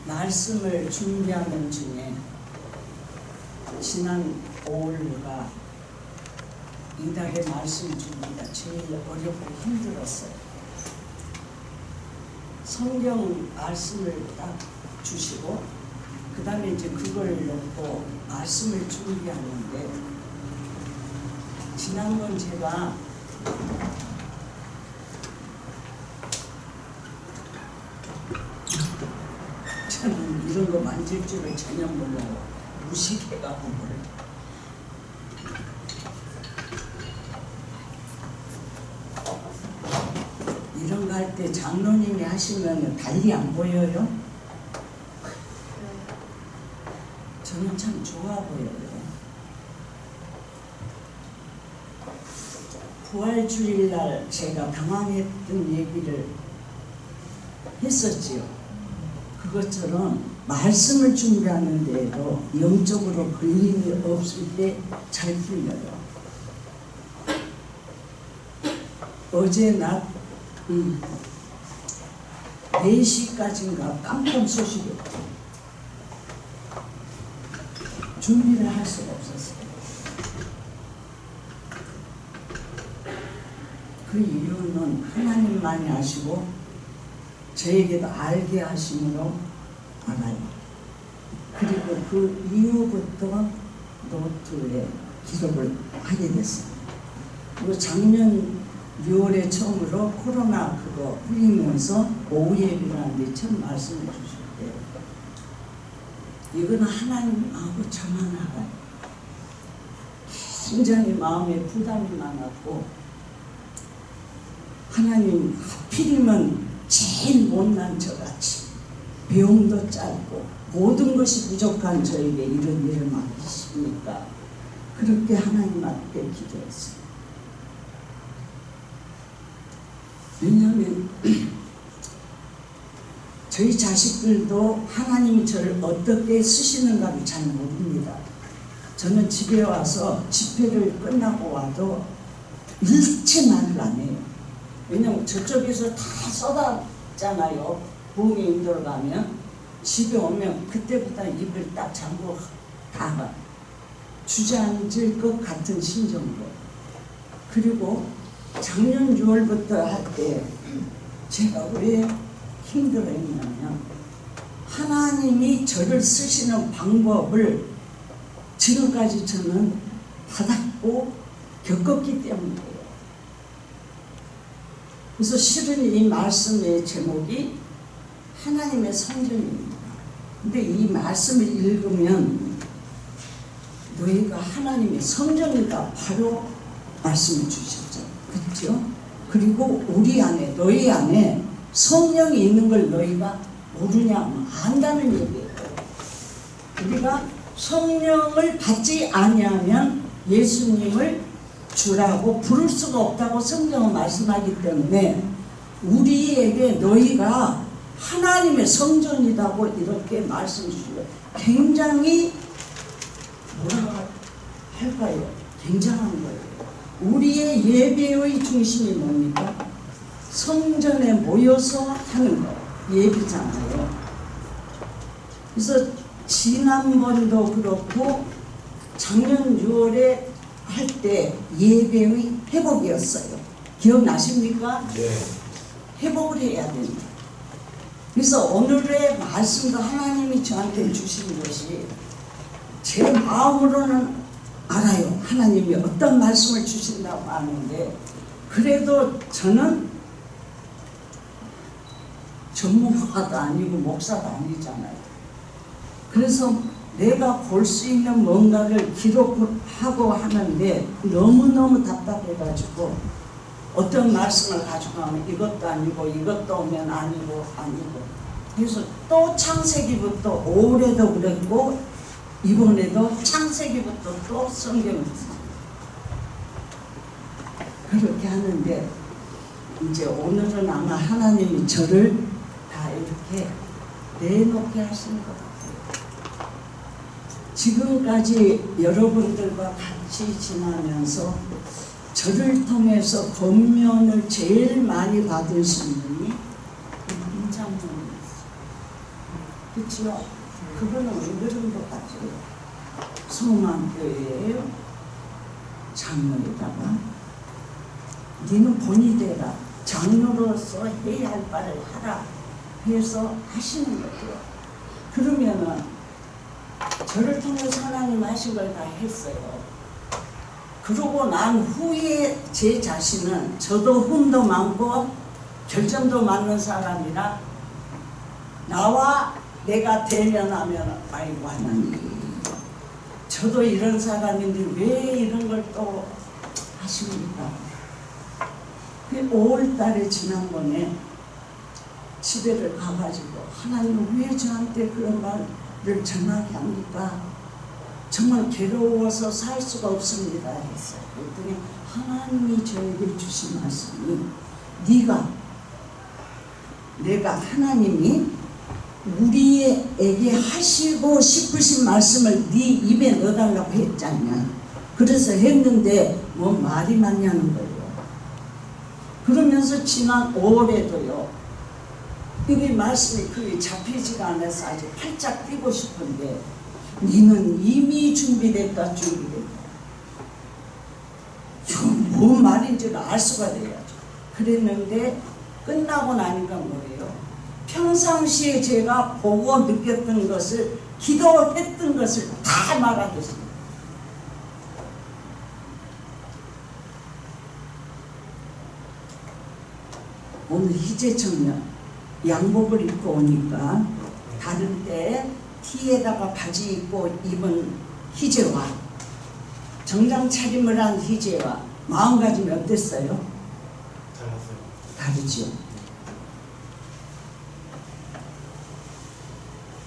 말씀을 준비하는 중에 지난 5월가 이달의 말씀 준비가 제일 어렵고 힘들었어요. 성경 말씀을 딱 주시고 그 다음에 이제 그걸 놓고 말씀을 준비하는데, 지난번 제가 저는 이런 거 만질 줄을 전혀 몰라요. 무식해가지고 몰라요. 이런 거 할 때 장로님이 하시면 달리 안 보여요? 저는 참 좋아 보여요. 부활주일날 제가 당황했던 얘기를 했었지요. 그것처럼 말씀을 준비하는 데에도 영적으로 걸림이 없을 때 잘 풀려요. 어제 낮 4시까지인가 깜짝 소식이었고 준비를 할 수가 없었어요. 그 이유는 하나님만이 아시고 저에게도 알게 하심으로 알아요. 그리고 그 이후부터 노트에 기록을 하게 됐어요. 그리고 작년 6월에 처음으로 코로나 그거 풀리면서 오후 예배라는 데 처음 말씀을 주실 때 이거는 하나님하고 저만 알아요. 굉장히 마음에 부담이 많았고, 하나님 하필이면 제일 못난 저같이 병도 짧고 모든 것이 부족한 저에게 이런 일을 맡기십니까? 그렇게 하나님 앞에 기도했어요. 왜냐하면 저희 자식들도 하나님이 저를 어떻게 쓰시는가를 잘 모릅니다. 저는 집에 와서 집회를 끝나고 와도 일체 말을 안 해요. 왜냐면 저쪽에서 다 쏟았잖아요. 부흥회 인도로 가면 집에 오면 그때부터 입을 딱 잠그고 다 주저앉을 것 같은 심정으로. 그리고 작년 6월부터 할 때 제가 왜 힘들어했냐면, 하나님이 저를 쓰시는 방법을 지금까지 저는 받았고 겪었기 때문이에요. 그래서 실은 이 말씀의 제목이 하나님의 성전입니다. 근데 이 말씀을 읽으면 너희가 하나님의 성전이다 바로 말씀을 주셨죠. 그렇죠? 그리고 우리 안에, 너희 안에 성령이 있는 걸 너희가 모르냐? 안다는 얘기예요. 우리가 성령을 받지 아니하면 예수님을 주라고 부를 수가 없다고 성경은 말씀하기 때문에 우리에게 너희가 하나님의 성전이라고 이렇게 말씀 주시고, 굉장히 뭐라고 할까요? 굉장한 거예요. 우리의 예배의 중심이 뭡니까? 성전에 모여서 하는 거, 예배잖아요. 그래서 지난번도 그렇고 작년 6월에 할 때 예배의 회복이었어요. 기억나십니까? 네. 회복을 해야 됩니다. 그래서 오늘의 말씀도 하나님이 저한테 주신 것이, 제 마음으로는 알아요. 하나님이 어떤 말씀을 주신다고 하는데, 그래도 저는 전문가도 아니고 목사도 아니잖아요. 그래서 내가 볼 수 있는 뭔가를 기록하고 하는데 너무너무 답답해가지고, 어떤 말씀을 가지고 가면 이것도 아니고 이것도 오면 아니고. 그래서 또 창세기부터 올해도 그랬고 이번에도 창세기부터 또 성경을 그렇게 하는데, 이제 오늘은 아마 하나님이 저를 다 이렇게 내놓게 하시는 것 같아요. 지금까지 여러분들과 같이 지나면서 저를 통해서 권면을 제일 많이 받으신 분이 김장모님이었어요. 그치요? 그거는 왜 그런 것 같아요? 소망교회예요. 장로에다가 니는 본이 되라. 장로로서 해야 할 바를 하라 해서 하시는 거죠. 그러면은 저를 통해서 하나님 하신 걸 다 했어요. 그러고 난 후에 제 자신은 저도 흠도 많고 결점도 많은 사람이라 나와 내가 대면하면 아이고 하나님 저도 이런 사람인데 왜 이런 걸 또 하십니까? 5월달에 지난번에 집에를 가가지고 하나님 왜 저한테 그런 말을 전하게 합니까? 정말 괴로워서 살 수가 없습니다 했어요. 그랬더니 하나님이 저에게 주신 말씀이 내가 하나님이 우리에게 하시고 싶으신 말씀을 네 입에 넣어달라고 했잖냐. 그래서 했는데 뭐 말이 맞냐는 거예요. 그러면서 지난 5월에도요. 이게 말씀이 그게 잡히지가 않아서 아주 팔짝 뛰고 싶은데 니는 이미 준비됐다 준비됐다. 뭔 말인지를 알 수가 돼야죠. 그랬는데 끝나고 나니까 뭐예요? 평상시에 제가 보고 느꼈던 것을 기도했던 것을 다 말하겠습니다. 오늘 희재 청년 양복을 입고 오니까 다른 때 티에다가 바지 입고 입은 희재와 정장 차림을 한 희재와 마음가짐이 어땠어요? 달랐어요. 다르죠.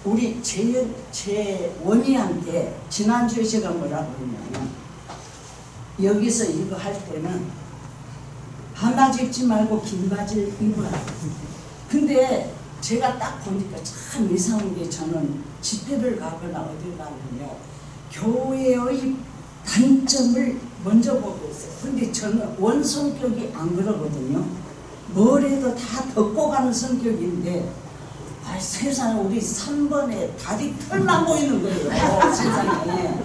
우리 제 원희한테 지난주에 제가 뭐라고 했냐면 여기서 이거 할 때는 반바지 입지 말고 긴 바지를 입어라. 근데 제가 딱 보니까 참 이상한 게 저는 집회를 가거나 어딜 가면요 교회의 단점을 먼저 보고 있어요. 근데 저는 원성격이 안 그러거든요. 뭘 해도 다 덮고 가는 성격인데 세상에 우리 3번에 다리 털만 보이는 거예요. 세상에.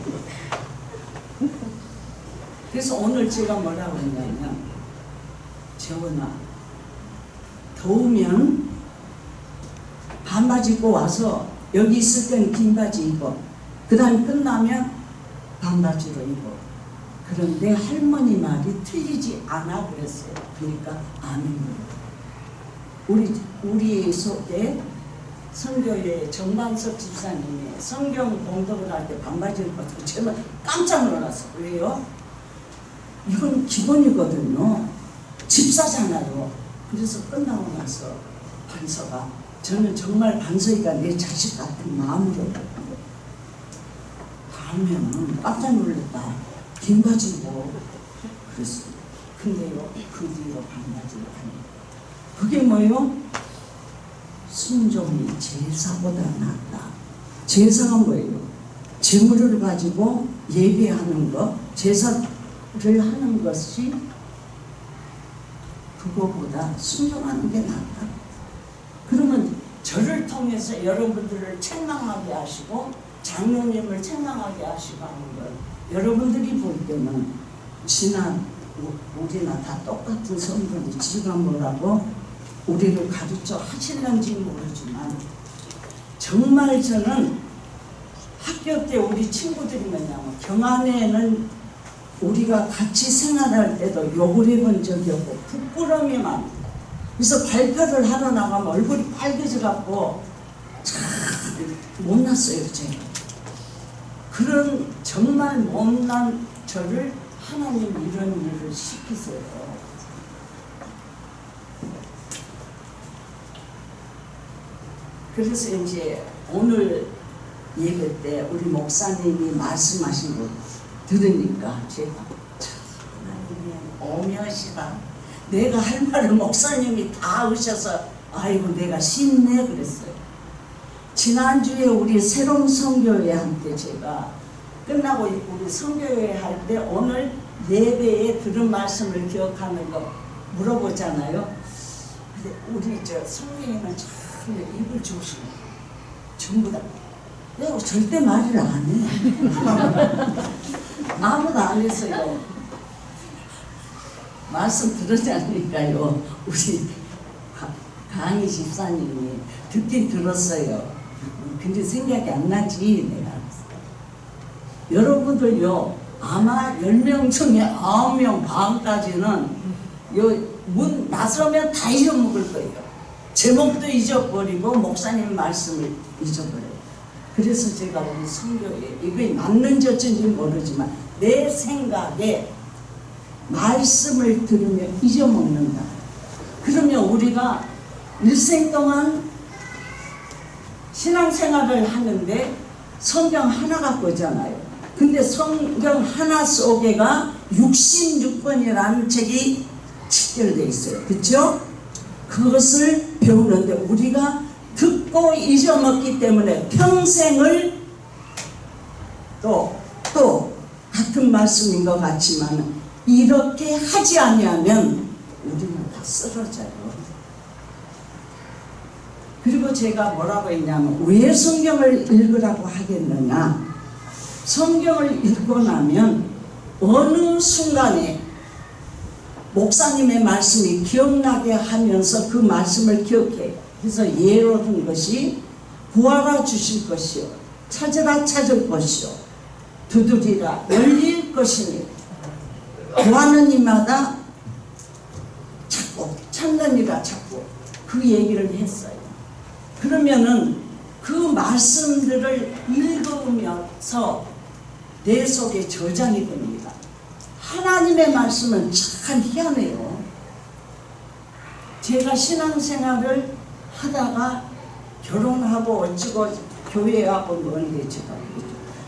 그래서 오늘 제가 뭐라고 했냐면 재원아 더우면 반바지 입고 와서 여기 있을 때는 긴 바지 입어. 그 다음에 끝나면 반바지로 입어. 그런데 할머니 말이 틀리지 않아 그랬어요. 그러니까 아멘. 우리 속에 선교회 정반석 집사님이 성경 봉독을 할 때 반바지를 입었고 정말 깜짝 놀랐어요. 왜요? 이건 기본이거든요. 집사잖아요. 그래서 끝나고 나서 반서가 저는 정말 반서이가 내 자식 같은 마음으로 다음에는 깜짝 놀랐다. 긴 바지 입어. 그랬어요. 근데요 그 뒤로 반바지를 합니다. 그게 뭐예요? 순종이 제사보다 낫다. 제사가 뭐예요? 재물을 가지고 예배하는 것, 제사를 하는 것이 그거보다 순종하는 게 낫다. 그러면 저를 통해서 여러분들을 책망하게 하시고 장로님을 책망하게 하시고 하는 걸 여러분들이 볼 때는 우리나 다 똑같은 성도인데 지가 뭐라고 우리를 가르쳐 하실는지 모르지만 정말 저는 학교 때 우리 친구들이 뭐냐면 경안에는 우리가 같이 생활할 때도 욕을 해본 적이 없고 부끄러움이 많고 그래서 발표를 하러 나가면 얼굴이 빨개져 갖고 참 못났어요 제가. 그런 정말 못난 저를 하나님 이런 일을 시키세요. 그래서 이제 오늘 예배 때 우리 목사님이 말씀하신 거 들으니까 제가 하나님이 오묘하시다. 내가 할 말을 목사님이 다 하셔서 아이고 내가 쉽네 그랬어요. 지난주에 우리 새로운 성교회한테 제가 끝나고 우리 성교회 할 때 오늘 예배에 들은 말씀을 기억하는 거 물어보잖아요. 근데 우리 저 성교회는 참 입을 조심해. 전부 다. 내가 절대 말을 안 해. 아무도 안 했어요. 말씀 들으자니까요. 우리 강희 집사님이 듣긴 들었어요. 근데 생각이 안 나지 내가. 여러분들요 아마 10명 중에 9명 반까지는 문 나서면 다 잊어먹을 거예요. 제목도 잊어버리고 목사님 말씀을 잊어버려요. 그래서 제가 우리 성경에 이게 맞는지 어쩐지 모르지만 내 생각에 말씀을 들으면 잊어먹는다. 그러면 우리가 일생 동안 신앙생활을 하는데 성경 하나 갖고 오잖아요. 근데 성경 하나 속에가 66권이라는 책이 집결되어 있어요. 그렇죠? 그것을 배우는데 우리가 듣고 잊어먹기 때문에 평생을 또 같은 말씀인 것 같지만 이렇게 하지 아니하면 우리는 다 쓰러져요. 그리고 제가 뭐라고 했냐면 왜 성경을 읽으라고 하겠느냐. 성경을 읽고 나면 어느 순간에 목사님의 말씀이 기억나게 하면서 그 말씀을 기억해요. 그래서 예로 든 것이 구하라 주실 것이요 찾으라 찾을 것이요 두드리라 열릴 것이니 구하는 이마다 찾고 찾는 이가 찾고 그 얘기를 했어요. 그러면은 그 말씀들을 읽으면서 내 속에 저장이 됩니다. 하나님의 말씀은 참 희한해요. 제가 신앙생활을 하다가 결혼하고 어찌고 교회하고 뭔데 제가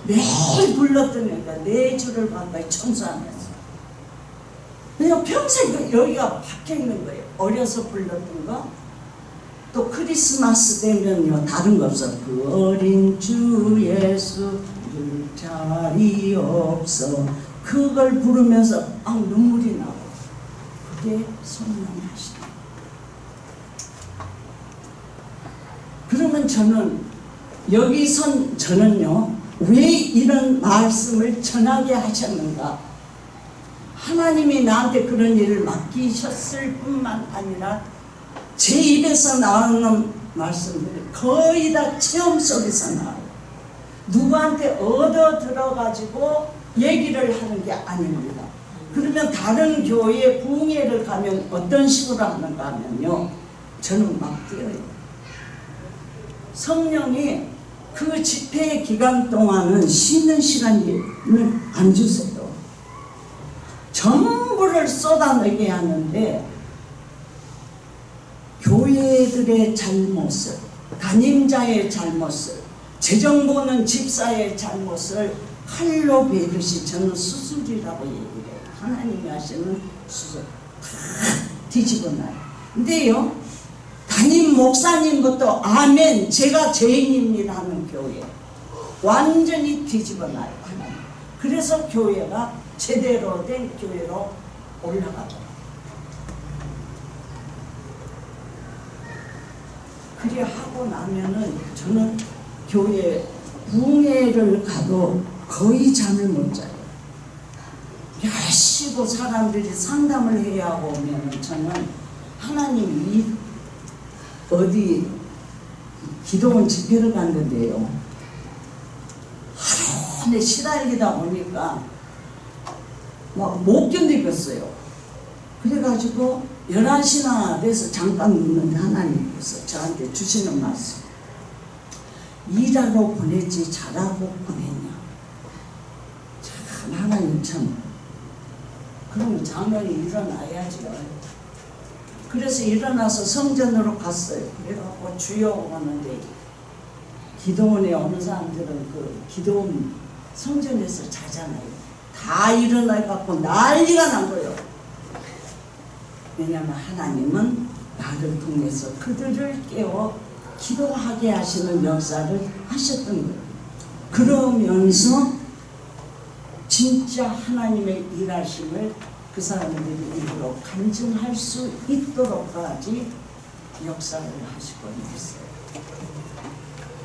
매일 불렀더니까 4주를 가까이 청소하면서 그냥 평생 여기가 박혀있는 거예요. 어려서 불렀던 거. 또 크리스마스 되면요 다른 거 없어. 그 어린 주 예수 자리 없어. 그걸 부르면서 눈물이 나고 그게 성령이 하시다. 그러면 저는요 왜 이런 말씀을 전하게 하셨는가. 하나님이 나한테 그런 일을 맡기셨을 뿐만 아니라 제 입에서 나오는 말씀들이 거의 다 체험 속에서 나와요. 누구한테 얻어 들어가지고 얘기를 하는 게 아닙니다. 그러면 다른 교회 부흥회를 가면 어떤 식으로 하는가 하면요 저는 막 뛰어요. 성령이 그 집회 기간 동안은 쉬는 시간을 안 주세요. 전부를 쏟아내게 하는데 교회들의 잘못을, 담임자의 잘못을, 재정 보는 집사의 잘못을 칼로 베듯이 저는 수술이라고 얘기를 해요. 하나님이 하시는 수술 다 뒤집어놔요. 근데요 담임 목사님부터 아멘 제가 죄인입니다 하는 교회 완전히 뒤집어놔요. 하나님. 그래서 교회가 제대로 된 교회로 올라가더라고요. 그래 하고 나면은 저는 교회 부흥회를 가도 거의 잠을 못 자요. 열심히 사람들이 상담을 해야 하고 오면은 저는 하나님이 어디 기도원 집회를 갔는데요. 하루 내 시달리다 보니까 막 못 견디겠어요. 그래가지고 11시나 돼서 잠깐 눕는데 하나님께서 저한테 주시는 말씀. 일하러 보냈지 잘하고 보냈냐. 참 하나님 참. 그러면 장면이 일어나야죠. 그래서 일어나서 성전으로 갔어요. 그래갖고 주여 오는데 기도원에 오는 사람들은 그 기도원 성전에서 자잖아요. 다 일어나갖고 난리가 난 거예요. 왜냐하면 하나님은 나를 통해서 그들을 깨워 기도하게 하시는 역사를 하셨던 거예요. 그러면서 진짜 하나님의 일하심을 그 사람들이 입으로 간증할 수 있도록까지 역사를 하시고 있어요.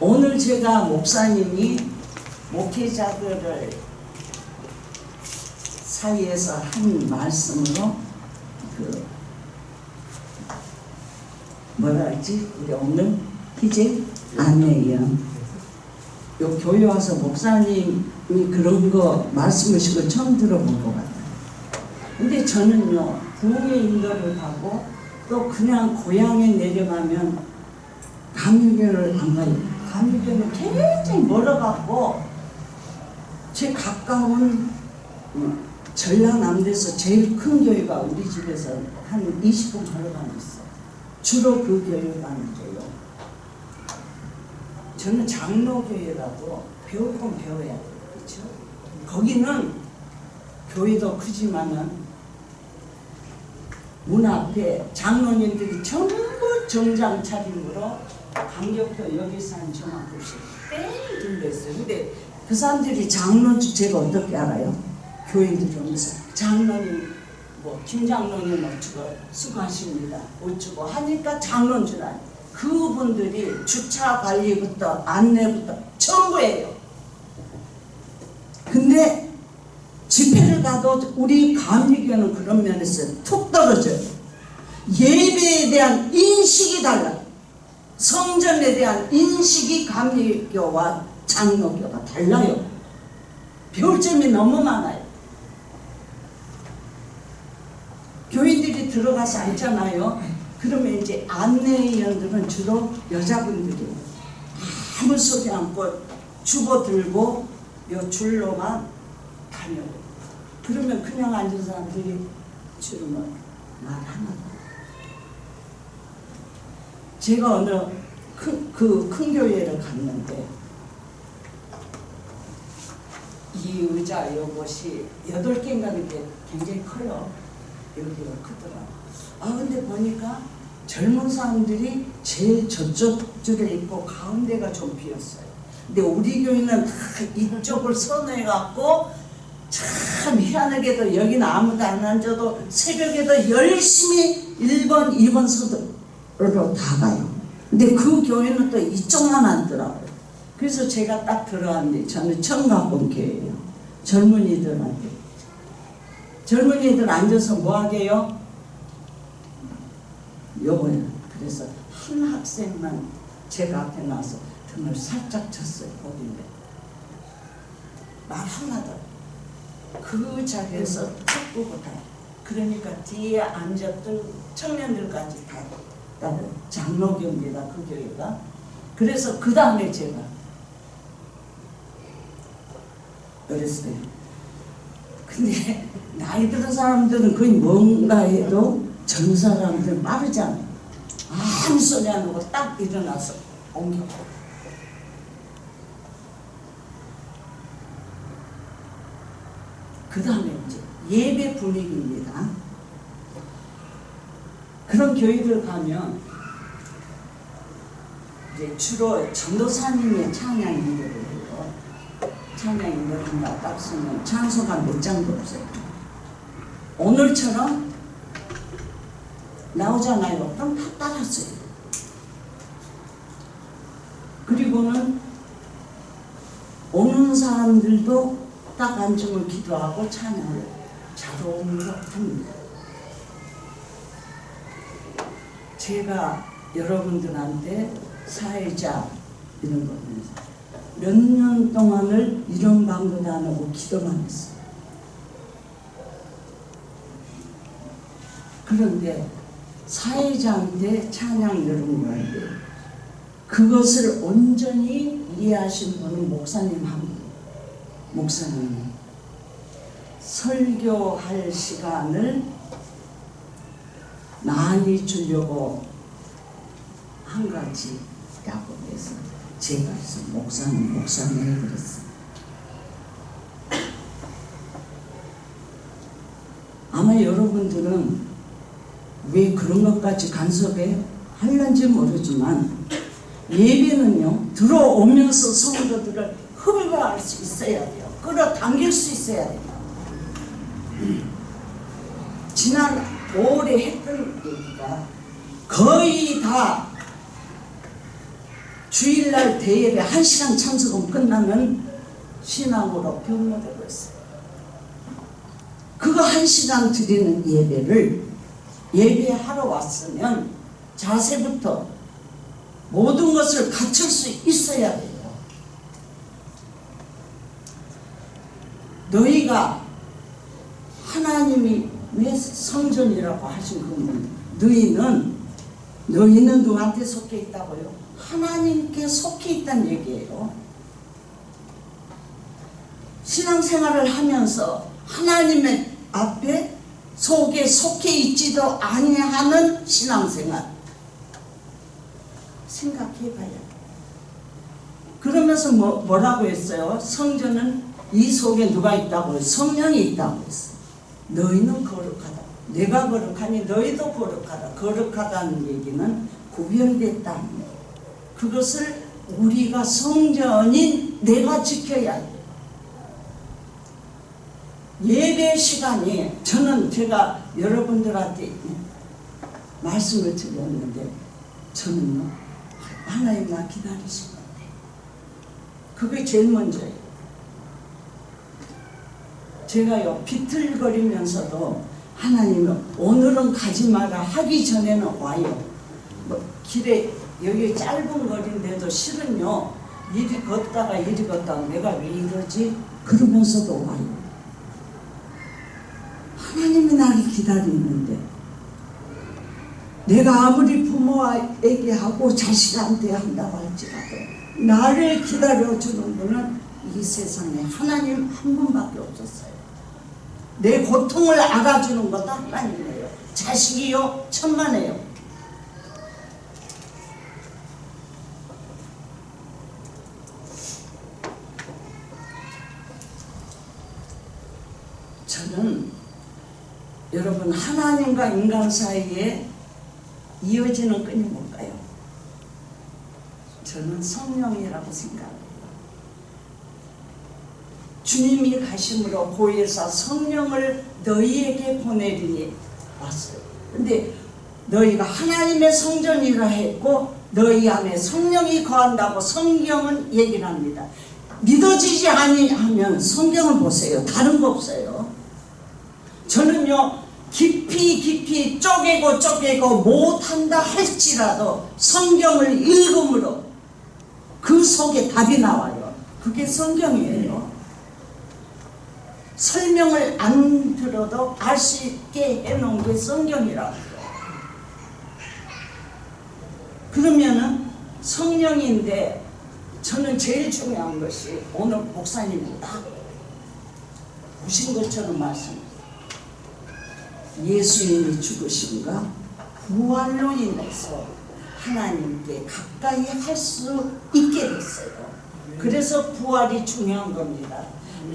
오늘 제가 목사님이 목회자들을 사이에서 한 말씀으로 뭐라 하지? 우리 오늘 희재 안내요. 요 교회 와서 목사님이 그런 거 말씀하신 거 처음 들어본 것 같아요. 근데 저는요, 부흥의 인도를 가고 또 그냥 고향에 내려가면 감리교를 안 가요. 감리교는 굉장히 멀어갖고 제 가까운 전라남도에서 제일 큰 교회가 우리 집에서 한 20분 걸어가면 있어요. 주로 그 교회 가는 거예요. 저는 장로교회라도 배울 건 배워야 돼요. 그렇죠? 거기는 교회도 크지만은 문 앞에 장로님들이 전부 정장 차림으로 강격도 여기서 한 저만큼씩 뺑 둘러있어요. 근데 그 사람들이 장로인 줄 제가 어떻게 알아요? 교인들이 오면서 장로님 뭐 김장로님 어쩌고 수고하십니다 어쩌고 하니까 장로인 줄 알아요. 그분들이 주차 관리부터 안내부터 전부예요. 근데 집회를 가도 우리 감리교는 그런 면에서 툭 떨어져요. 예배에 대한 인식이 달라요. 성전에 대한 인식이 감리교와 장로교가 달라요. 배울 점이 너무 많아요. 교인들이 들어가서 앉잖아요. 그러면 이제 안내위원들은 주로 여자분들이에요. 아무 소리 않고 주보 들고 요 줄로만 다녀요. 그러면 그냥 앉은 사람들이 주로만 말 하나도. 제가 어느 큰 교회를 갔는데 이 의자 요것이 8개인가 그게 굉장히 커요. 여기가 크더라. 아 근데 보니까 젊은 사람들이 제일 저쪽 줄에 있고 가운데가 좀 비었어요. 근데 우리 교회는 다 이쪽을 선호해갖고 참 희한하게도 여기는 아무도 안 앉아도 새벽에도 열심히 1번, 2번 서도로 다 가요. 근데 그 교회는 또 이쪽만 앉더라고요. 그래서 제가 딱 들어왔는데 저는 처음 가본 교회예요. 젊은이들한테. 젊은이들 앉아서 뭐 하게요? 요거요. 그래서 한 학생만 제가 앞에 나와서 등을 살짝 쳤어요. 거기인데 말 하나도. 그 자리에서 툭 끄고 다. 그러니까 뒤에 앉았던 청년들까지 다 장로교입니다. 그 교회가. 그래서 그 다음에 제가 그랬어요. 근데 나이 들은 사람들은 거의 뭔가 해도 젊은 사람들은 빠르잖아요. 아무 소리 안 하고 딱 일어나서 옮기고. 그 다음에 이제 예배 분위기입니다. 그런 교회들 가면 이제 주로 전도사님의 찬양 인도를 해요. 찬양 인도를 한다 딱 쓰면 찬송가 몇 장도 없어요. 오늘처럼 나오잖아요. 그럼 다 따랐어요. 그리고는 오는 사람들도 딱 앉으면 기도하고 찬양을 자동으로 합니다. 제가 여러분들한테 사회자 이런 거 하면서 몇 년 동안을 이런 방법도 안 하고 기도만 했어요. 그런데 사회자한테 찬양 이런 거예요. 그것을 온전히 이해하신 분은 목사님 한 분. 목사님 설교할 시간을 많이 주려고 한 가지라고 해서 제가 그래서 목사님 그랬어요. 아마 여러분들은 왜 그런 것까지 간섭해 하려는지 모르지만 예배는요 들어오면서 성도들을 흡입할 수 있어야 돼요. 끌어당길 수 있어야 돼요. 지난 5월에 했던 얘기가 거의 다 주일날 대예배 1시간 참석은 끝나면 신앙으로 변모되고 있어요. 그거 1시간 드리는 예배를 예배하러 왔으면 자세부터 모든 것을 갖출 수 있어야 돼요. 너희가 하나님이 왜 성전이라고 하신 겁니다. 너희는 누구한테 속해 있다고요? 하나님께 속해 있다는 얘기예요. 신앙생활을 하면서 하나님의 앞에 속에 속해 있지도 아니하는 신앙생활 생각해봐야 돼요. 그러면서 뭐라고 했어요? 성전은 이 속에 누가 있다고? 성령이 있다고 했어요. 너희는 거룩하다. 내가 거룩하니 너희도 거룩하다. 거룩하다는 얘기는 구별됐다는 얘기예요. 그것을 우리가 성전인 내가 지켜야 해요. 예배 시간이 제가 여러분들한테 말씀을 드렸는데 저는요 하나님 나 기다리신 건데 그게 제일 먼저예요. 제가요 비틀거리면서도 하나님은 오늘은 가지 마라 하기 전에는 와요. 길에 여기 짧은 거리인데도 실은요 이리 걷다가 이리 걷다가 내가 왜 이러지? 그러면서도 와요. 하나님이 나를 기다리는데 내가 아무리 부모에게 하고 자식한테 한다고 할지라도 나를 기다려주는 분은 이 세상에 하나님 한 분밖에 없었어요. 내 고통을 알아주는 것도 하나님이에요. 자식이요 천만에요. 저는 여러분 하나님과 인간 사이에 이어지는 끈이 뭘까요? 저는 성령이라고 생각해요. 주님이 가심으로 보혜사 성령을 너희에게 보내리니 왔어요. 근데 너희가 하나님의 성전이라 했고 너희 안에 성령이 거한다고 성경은 얘기를 합니다. 믿어지지 아니하면 성경을 보세요. 다른 거 없어요. 저는요 깊이 쪼개고 못한다 할지라도 성경을 읽음으로 그 속에 답이 나와요. 그게 성경이에요. 설명을 안 들어도 알 수 있게 해놓은 게 성경이라고. 그러면은 성령인데 저는 제일 중요한 것이 오늘 목사님이 딱 보신 것처럼 말씀합니다. 예수님이 죽으심과 부활로 인해서 하나님께 가까이 할 수 있게 됐어요. 그래서 부활이 중요한 겁니다.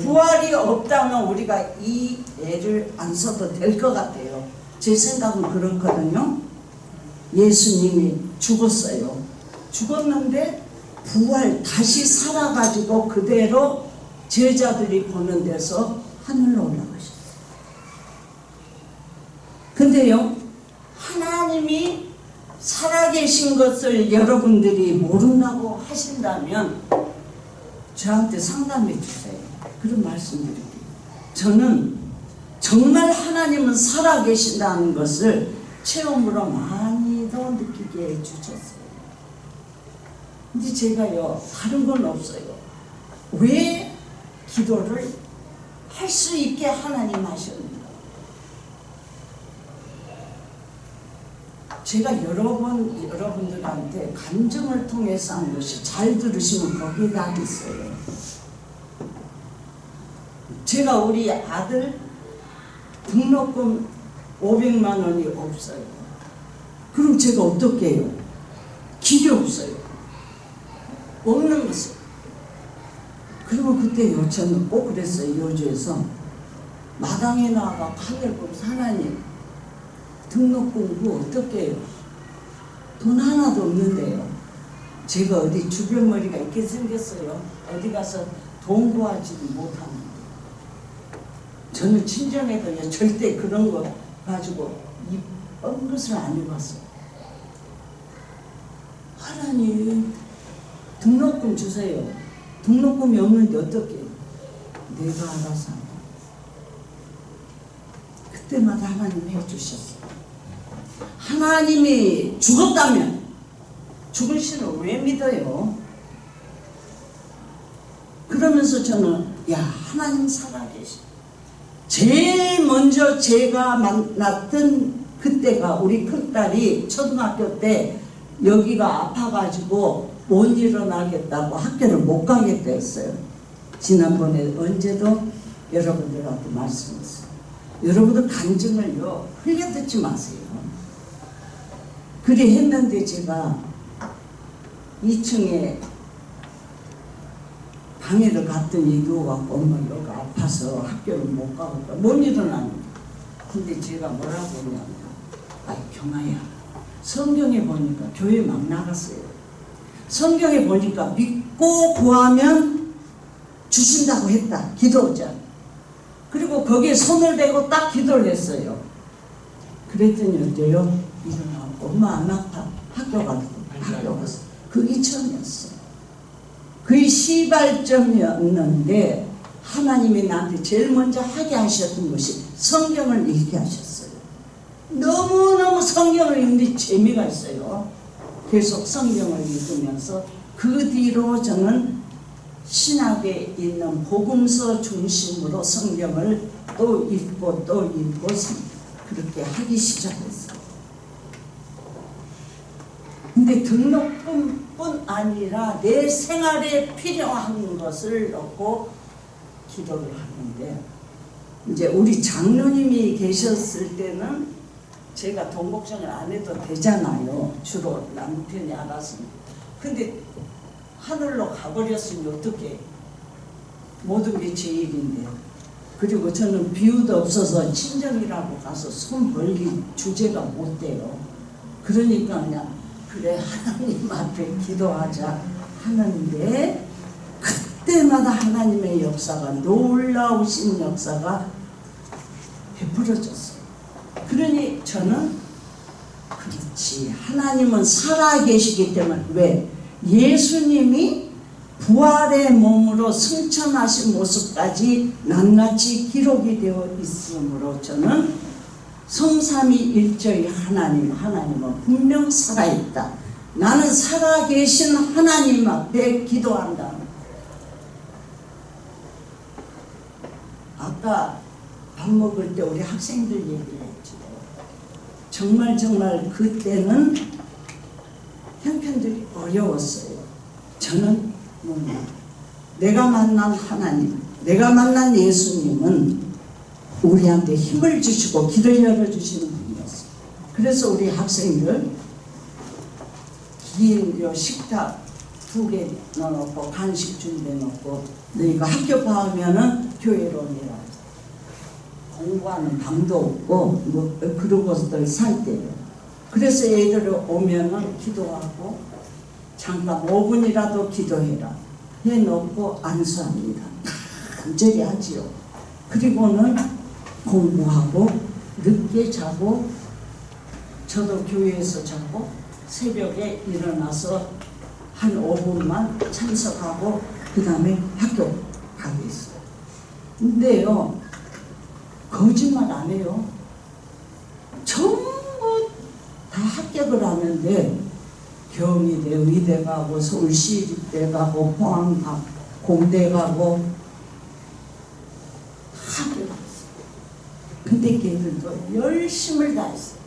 부활이 없다면 우리가 이 애를 안 써도 될 것 같아요. 제 생각은 그렇거든요. 예수님이 죽었어요. 죽었는데 부활 다시 살아가지고 그대로 제자들이 보는 데서 하늘로 올라가셨어요. 근데요 하나님이 살아계신 것을 여러분들이 모른다고 하신다면 저한테 상담해 주세요. 그런 말씀 드릴게요. 저는 정말 하나님은 살아계신다는 것을 체험으로 많이도 느끼게 해주셨어요. 근데 제가요 다른 건 없어요. 왜 기도를 할 수 있게 하나님 하셨는가? 제가 여러분들한테 감정을 통해서 한 것이 잘 들으시면 거기에 답이 있어요. 제가 우리 아들 등록금 500만 원이 없어요. 그럼 제가 어떻게 해요? 길이 없어요. 없는 것을. 그리고 그때 저는 꼭 그랬어요. 여주에서 마당에 나가 하늘 보면서 하나님 등록금고 어떻게 해요? 돈 하나도 없는데요. 제가 어디 주변머리가 있게 생겼어요. 어디 가서 돈 구하지도 못하는데. 저는 친정에도 절대 그런 거 가지고 이쁜 것을 안 입었어요. 하나님 등록금 주세요. 등록금이 없는데 어떻게? 내가 알아서 한다. 그때마다 하나님이 해주셨어요. 하나님이 죽었다면 죽은 신을 왜 믿어요? 그러면서 저는 야, 하나님 살아계시. 제일 먼저 제가 만났던 그때가 우리 큰딸이 초등학교 때 여기가 아파가지고 못 일어나겠다고 학교를 못 가겠다 했어요. 지난번에 언제도 여러분들한테 말씀했어요. 여러분들 간증을요 흘려듣지 마세요. 그래 했는데 제가 2층에 방에를 갔더니 누워갖고 엄마 여기 아파서 학교를 못 가고 못 일어나는 거야. 근데 제가 뭐라고 했냐면 아이 경아야, 성경에 보니까 교회 막 나갔어요. 성경에 보니까 믿고 구하면 주신다고 했다. 기도자. 그리고 거기에 손을 대고 딱 기도를 했어요. 그랬더니 어때요? 일어나고 엄마 안 아파. 학교 갔어. 그게 처음이었어. 그게 시발점이었는데 하나님이 나한테 제일 먼저 하게 하셨던 것이 성경을 읽게 하셨어요. 너무너무 성경을 읽는데 재미가 있어요. 계속 성경을 읽으면서 그 뒤로 저는 신학에 있는 복음서 중심으로 성경을 또 읽고 그렇게 하기 시작했어요. 근데 등록금뿐 아니라 내 생활에 필요한 것을 넣고 기도를 하는데, 이제 우리 장로님이 계셨을 때는 제가 돈 걱정을 안 해도 되잖아요. 주로 남편이 알아서. 근데 하늘로 가버렸으니 어떻게? 모든 게 제 일인데. 그리고 저는 비유도 없어서 친정이라고 가서 손 벌릴 주제가 못 돼요. 그러니까 그냥 그래 하나님 앞에 기도하자 하는데, 그때마다 하나님의 역사가, 놀라우신 역사가 베풀어졌어요. 그러니 저는 그렇지, 하나님은 살아계시기 때문에. 왜? 예수님이 부활의 몸으로 승천하신 모습까지 낱낱이 기록이 되어 있으므로 저는 성삼위일체의 하나님은 분명 살아있다. 나는 살아계신 하나님 앞에 기도한다. 아까 밥 먹을 때 우리 학생들 얘기를 했죠. 정말 그때는 형편들이 어려웠어요. 저는 내가 만난 하나님, 내가 만난 예수님은 우리한테 힘을 주시고 길을 열어주시는 분이었어요. 그래서 우리 학생들 긴 식탁 2개 넣어놓고 간식 준비해놓고 너희가 학교 가면은 교회로 오니라. 공부하는 방도 없고 뭐 그런 것들 살 때요. 그래서 애들 오면은 기도하고 잠깐 5분이라도 기도해라 해놓고 안수합니다. 간절히 하지요. 그리고는 공부하고 늦게 자고, 저도 교회에서 자고 새벽에 일어나서 한 5분만 참석하고 그 다음에 학교 가고 있어요. 근데요, 거짓말 안 해요. 전부 다 합격을 하는데 경희대, 의대 가고 서울시립대 가고 포항 가고 공대 가고 다 합격했어요. 근데 걔들도 열심을 다했어요.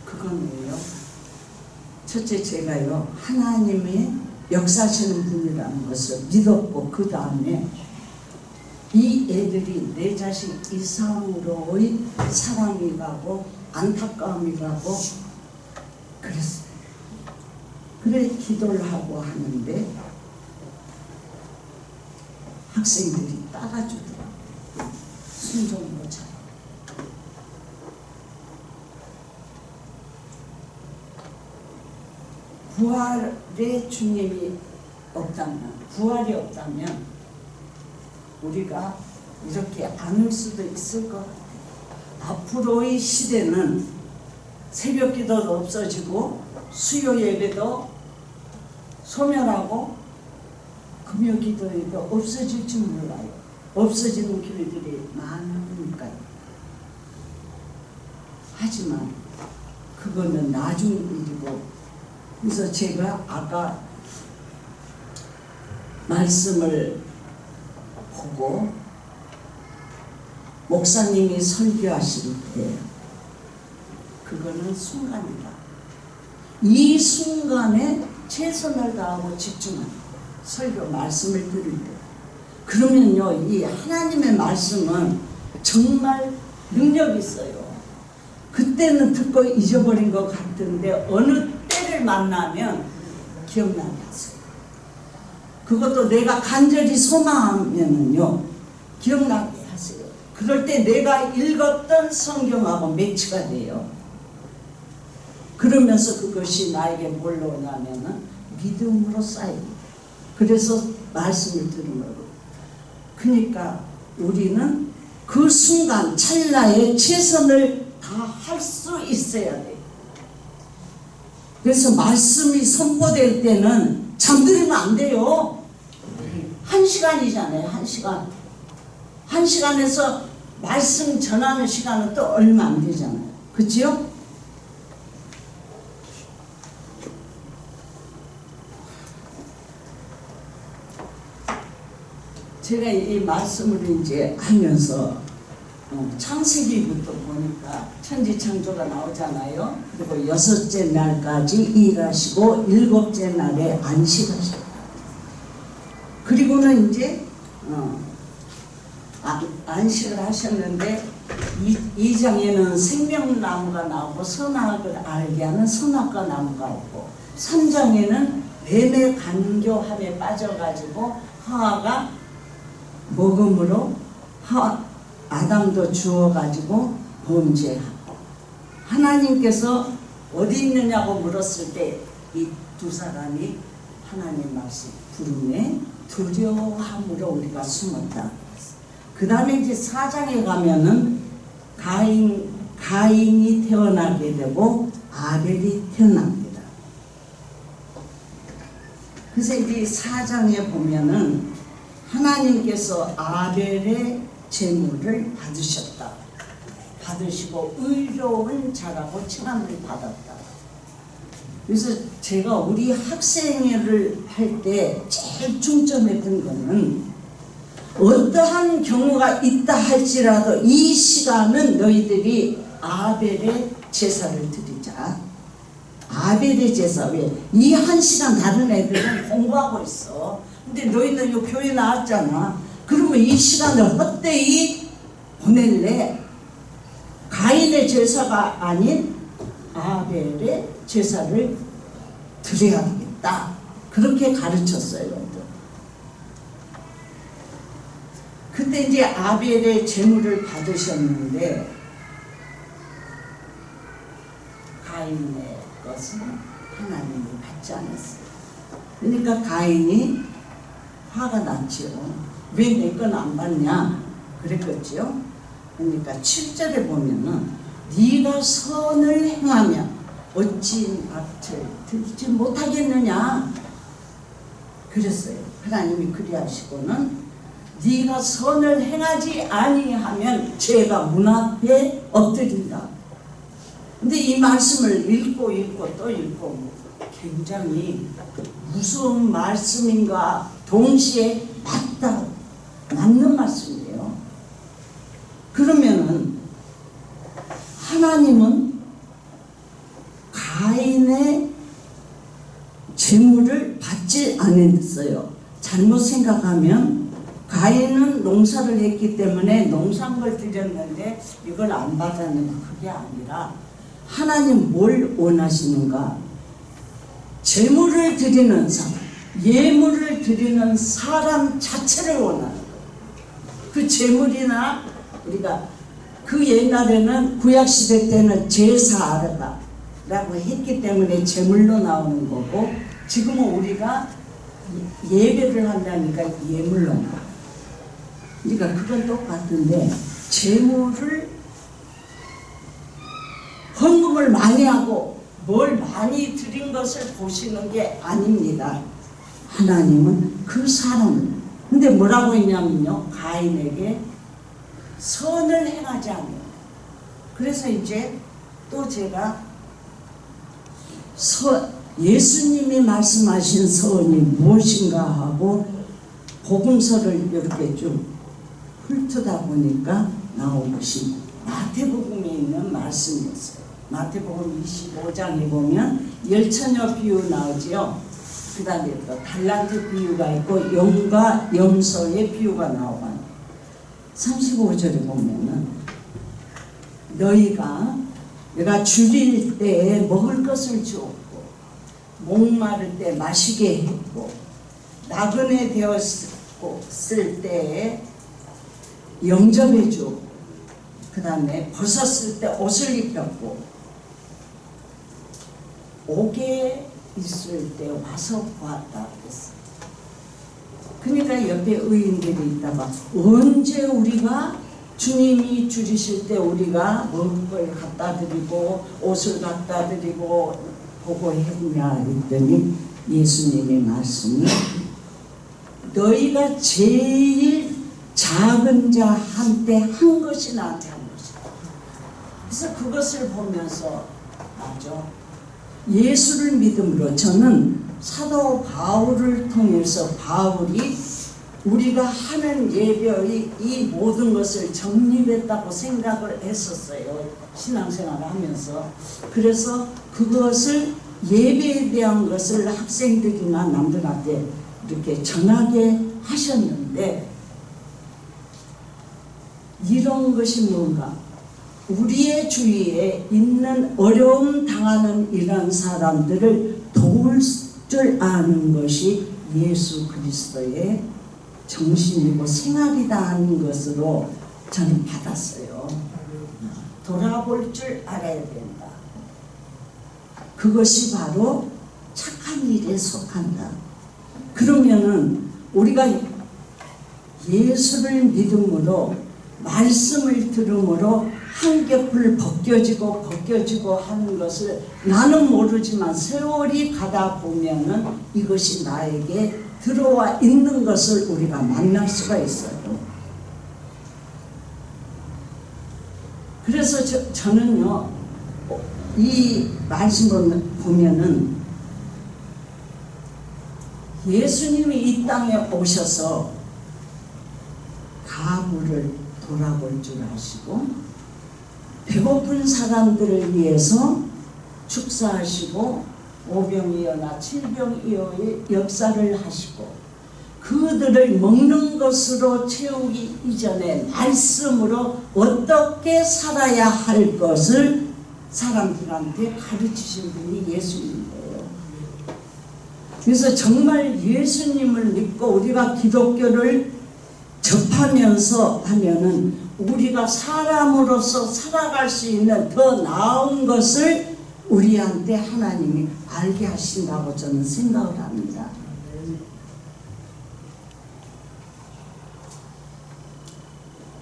그건 왜요? 첫째, 제가요 하나님의 역사하시는 분이라는 것을 믿었고, 그 다음에 이 애들이 내 자식 이상으로의 사랑이 가고 안타까움이 가고 그랬어요. 그래 기도를 하고 하는데 학생들이 따라주더라고요. 순종으로 잘. 부활의 주님이 없다면, 부활이 없다면 우리가 이렇게 안 올 수도 있을 것 같아요. 앞으로의 시대는 새벽 기도도 없어지고 수요 예배도 소멸하고 금요 기도에도 없어질 줄 몰라요. 없어지는 교회들이 많으니까요. 하지만 그거는 나중 일이고, 그래서 제가 아까 말씀을 보고 목사님이 설교하실 때 그거는 순간이다. 이 순간에 최선을 다하고 집중하는 설교 말씀을 들을 때, 그러면요 이 하나님의 말씀은 정말 능력이 있어요. 그때는 듣고 잊어버린 것 같은데 어느 때를 만나면 기억나게 하세요. 그것도 내가 간절히 소망하면은요 기억나게 하세요. 그럴 때 내가 읽었던 성경하고 매치가 돼요. 그러면서 그것이 나에게 뭘로 오냐면은 믿음으로 쌓입니다. 그래서 말씀을 들은 거고. 그러니까 우리는 그 순간 찰나에 최선을 다할 수 있어야 돼요. 그래서 말씀이 선포될 때는 잠들면 안 돼요. 1시간이잖아요. 1시간. 1시간에서 말씀 전하는 시간은 또 얼마 안 되잖아요. 그치요? 제가 이 말씀을 이제 하면서 창세기부터 보니까 천지창조가 나오잖아요. 그리고 6째 날까지 일하시고 7째 날에 안식하셨다. 그리고는 이제 안식을 하셨는데 2장에는 생명나무가 나오고 선악을 알게 하는 선악과 나무가 있고, 3장에는 뱀의 간교함에 빠져가지고 하와가 먹음으로 아담도 주어가지고 범죄하고, 하나님께서 어디 있느냐고 물었을 때 이 두 사람이 하나님 말씀 부름에 두려워함으로 우리가 숨었다. 그 다음에 이제 4장에 가면은 가인이 태어나게 되고 아벨이 태어납니다. 그래서 이제 4장에 보면은 하나님께서 아벨의 제물을 받으시고 의로운 자라고 칭함을 받았다. 그래서 제가 우리 학생회를 할 때 제일 중점했던 거는, 어떠한 경우가 있다 할지라도 이 시간은 너희들이 아벨의 제사를 드리자. 아벨의 제사. 왜? 이 한 시간 다른 애들은 공부하고 있어. 근데 너희는 요 교회 나왔잖아. 그러면 이 시간을 헛되이 보낼래? 가인의 제사가 아닌 아벨의 제사를 드려야 되겠다. 그렇게 가르쳤어요. 그때 이제 아벨의 제물을 받으셨는데 가인의 것은 하나님이 받지 않았어요. 그러니까 가인이 화가 났죠. 왜 내 건 안 받냐 그랬겠죠. 그러니까 7절에 보면은 네가 선을 행하면 어찌 밭을 들지 못하겠느냐 그랬어요. 하나님이 그리하시고는 네가 선을 행하지 아니하면 죄가 문 앞에 엎드린다. 근데 이 말씀을 읽고 또 읽고 굉장히 무서운 말씀인가 동시에 맞는 말씀이에요. 그러면은 하나님은 가인의 제물을 받지 않았어요. 잘못 생각하면 가인은 농사를 했기 때문에 농산물 드렸는데 이걸 안 받았는데, 그게 아니라 하나님 뭘 원하시는가? 제물을 드리는 사람, 예물을 드리는 사람 자체를 원하는 거예요. 그 제물이나 우리가 그 옛날에는 구약시대 때는 제사라고 했기 때문에 제물로 나오는 거고, 지금은 우리가 예배를 한다니까 예물로 나와요. 그러니까 그건 똑같은데, 제물을 헌금을 헌금을 많이 하고 뭘 많이 드린 것을 보시는 게 아닙니다. 하나님은 그 사람을, 근데 뭐라고 했냐면요, 가인에게 선을 행하지 않는. 그래서 이제 또 제가 예수님이 말씀하신 선이 무엇인가 하고 복음서를 이렇게 좀 훑다 보니까 나온 것이 마태복음에 있는 말씀이었어요. 마태복음 25장에 보면 열처녀 비유 나오지요. 그 다음에 또 달란트 비유가 있고 영과 염소의 비유가 나와요. 35절에 보면은 내가 줄일 때에 먹을 것을 주었고 목마를 때 마시게 했고 나그네 되었을 때에 영접해 주었고 그 다음에 벗었을 때 옷을 입혔고 옥에 있을 때 와서 보았다 그랬어요. 그러니까 옆에 의인들이 있다가 언제 우리가 주님이 줄이실 때 우리가 먹을 걸 갖다 드리고 옷을 갖다 드리고 보고 했냐 했더니 예수님의 말씀이 너희가 제일 작은 자한테 한 것이 나한테 한 것이다. 그래서 그것을 보면서 맞아. 예수를 믿음으로 저는 사도 바울을 통해서 바울이 우리가 하는 예배의 이 모든 것을 정립했다고 생각을 했었어요. 신앙생활을 하면서. 그래서 그것을 예배에 대한 것을 학생들이나 남들한테 이렇게 전하게 하셨는데 이런 것이 뭔가 우리의 주위에 있는 어려움 당하는 이런 사람들을 도울 줄 아는 것이 예수 그리스도의 정신이고 생활이다 하는 것으로 저는 받았어요. 돌아볼 줄 알아야 된다. 그것이 바로 착한 일에 속한다. 그러면은 우리가 예수를 믿음으로 말씀을 들음으로 한 겹을 벗겨지고 하는 것을 나는 모르지만 세월이 가다 보면은 이것이 나에게 들어와 있는 것을 우리가 만날 수가 있어요. 그래서 저는요 이 말씀을 보면은 예수님이 이 땅에 오셔서 가부를 돌아볼 줄 아시고 배고픈 사람들을 위해서 축사하시고 오병이어나 칠병이어의 역사를 하시고 그들을 먹는 것으로 채우기 이전에 말씀으로 어떻게 살아야 할 것을 사람들한테 가르치신 분이 예수님이에요. 그래서 정말 예수님을 믿고 우리가 기독교를 접하면서 하면은 우리가 사람으로서 살아갈 수 있는 더 나은 것을 우리한테 하나님이 알게 하신다고 저는 생각을 합니다.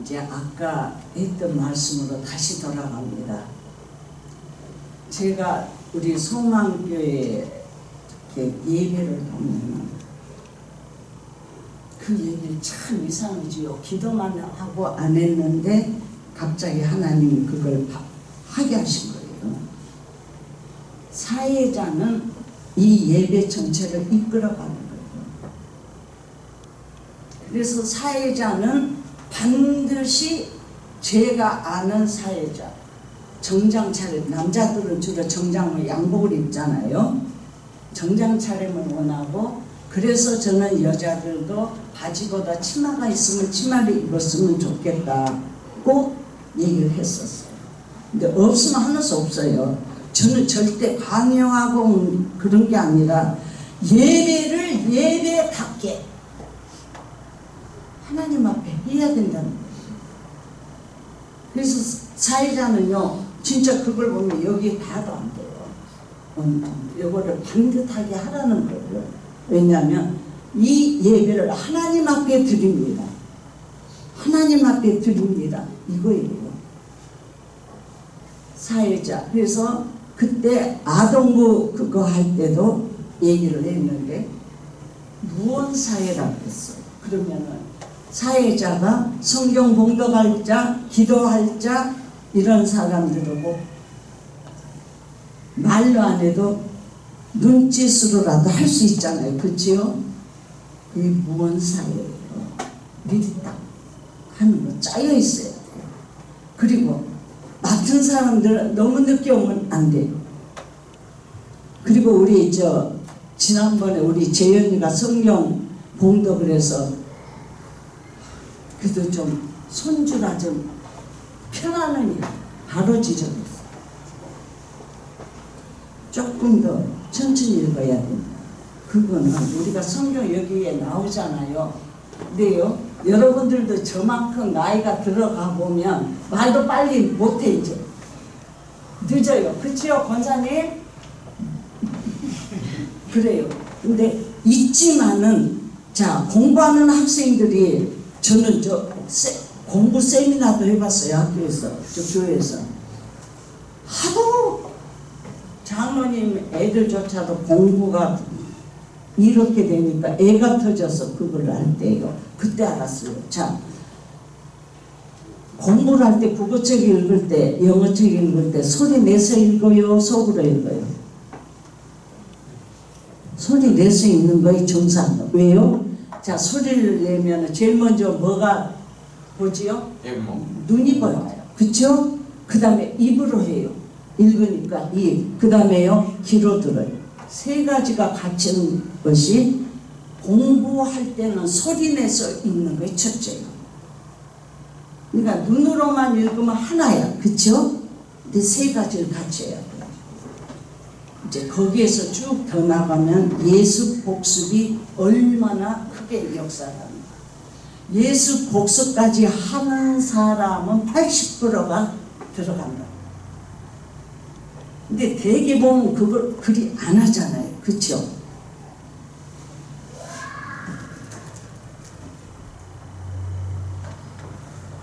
이제 아까 했던 말씀으로 다시 돌아갑니다. 제가 우리 소망교회 예배를 보면 그 얘기를 참 이상하지요. 기도만 하고 안 했는데 갑자기 하나님이 그걸 하게 하신 거예요. 사회자는 이 예배 전체를 이끌어가는 거예요. 그래서 사회자는 반드시 제가 아는 사회자, 정장 차림, 남자들은 주로 정장을 양복을 입잖아요. 정장 차림을 원하고 그래서 저는 여자들도 바지보다 치마가 있으면 치마를 입었으면 좋겠다고 얘기를 했었어요. 근데 없으면 하는 수 없어요. 저는 절대 강요하고 그런 게 아니라 예배를 예배답게 하나님 앞에 해야 된다는 거예요. 그래서 사회자는요 진짜 그걸 보면 여기 다도 안 돼요. 이거를 반듯하게 하라는 거예요. 왜냐하면 이 예배를 하나님 앞에 드립니다. 하나님 앞에 드립니다. 이거예요. 사회자. 그래서 그때 아동부 그거 할 때도 얘기를 했는데 무언사회라고 했어요. 그러면은 사회자가 성경 봉독할 자, 기도할 자 이런 사람들하고 말로 안 해도 눈짓으로라도 할 수 있잖아요. 그치요? 이 무언사회예요. 미리 딱 하는 거 짜여 있어야 돼요. 그리고 맡은 사람들은 너무 늦게 오면 안 돼요. 그리고 우리 지난번에 우리 재현이가 성경 봉독을 해서 그래도 좀 손주라 좀 편안하니 바로 지적했어. 조금 더 천천히 읽어야 된다. 그거는 우리가 성경 여기에 나오잖아요. 근데요, 여러분들도 저만큼 나이가 들어가 보면 말도 빨리 못해 이제. 늦어요. 그치요, 권사님? 그래요. 근데 있지만은 자, 공부하는 학생들이 저는 공부 세미나도 해봤어요. 학교에서, 교회에서. 하도 장로님 애들조차도 공부가 이렇게 되니까 애가 터져서 그걸 할 때요. 그때 알았어요. 자, 공부를 할 때 국어책 읽을 때, 영어책 읽을 때 소리 내서 읽어요? 속으로 읽어요? 소리 내서 읽는 거의 정상. 왜요? 자, 소리를 내면 제일 먼저 뭐가 보지요? 눈이 보여요. 그쵸? 그 다음에 입으로 해요. 읽으니까 입. 그 다음에요, 귀로 들어요. 세 가지가 갖춘 것이 공부할 때는 소리 내서 읽는 거예요. 첫째요. 그러니까 눈으로만 읽으면 하나야. 그쵸? 근데 세 가지를 갖춰야 돼요. 이제 거기에서 쭉 더 나가면 예수 복습이 얼마나 크게 역사합니다. 예수 복습까지 하는 사람은 80%가 들어간다. 근데 대개 보면 그걸 그리 안 하잖아요. 그쵸?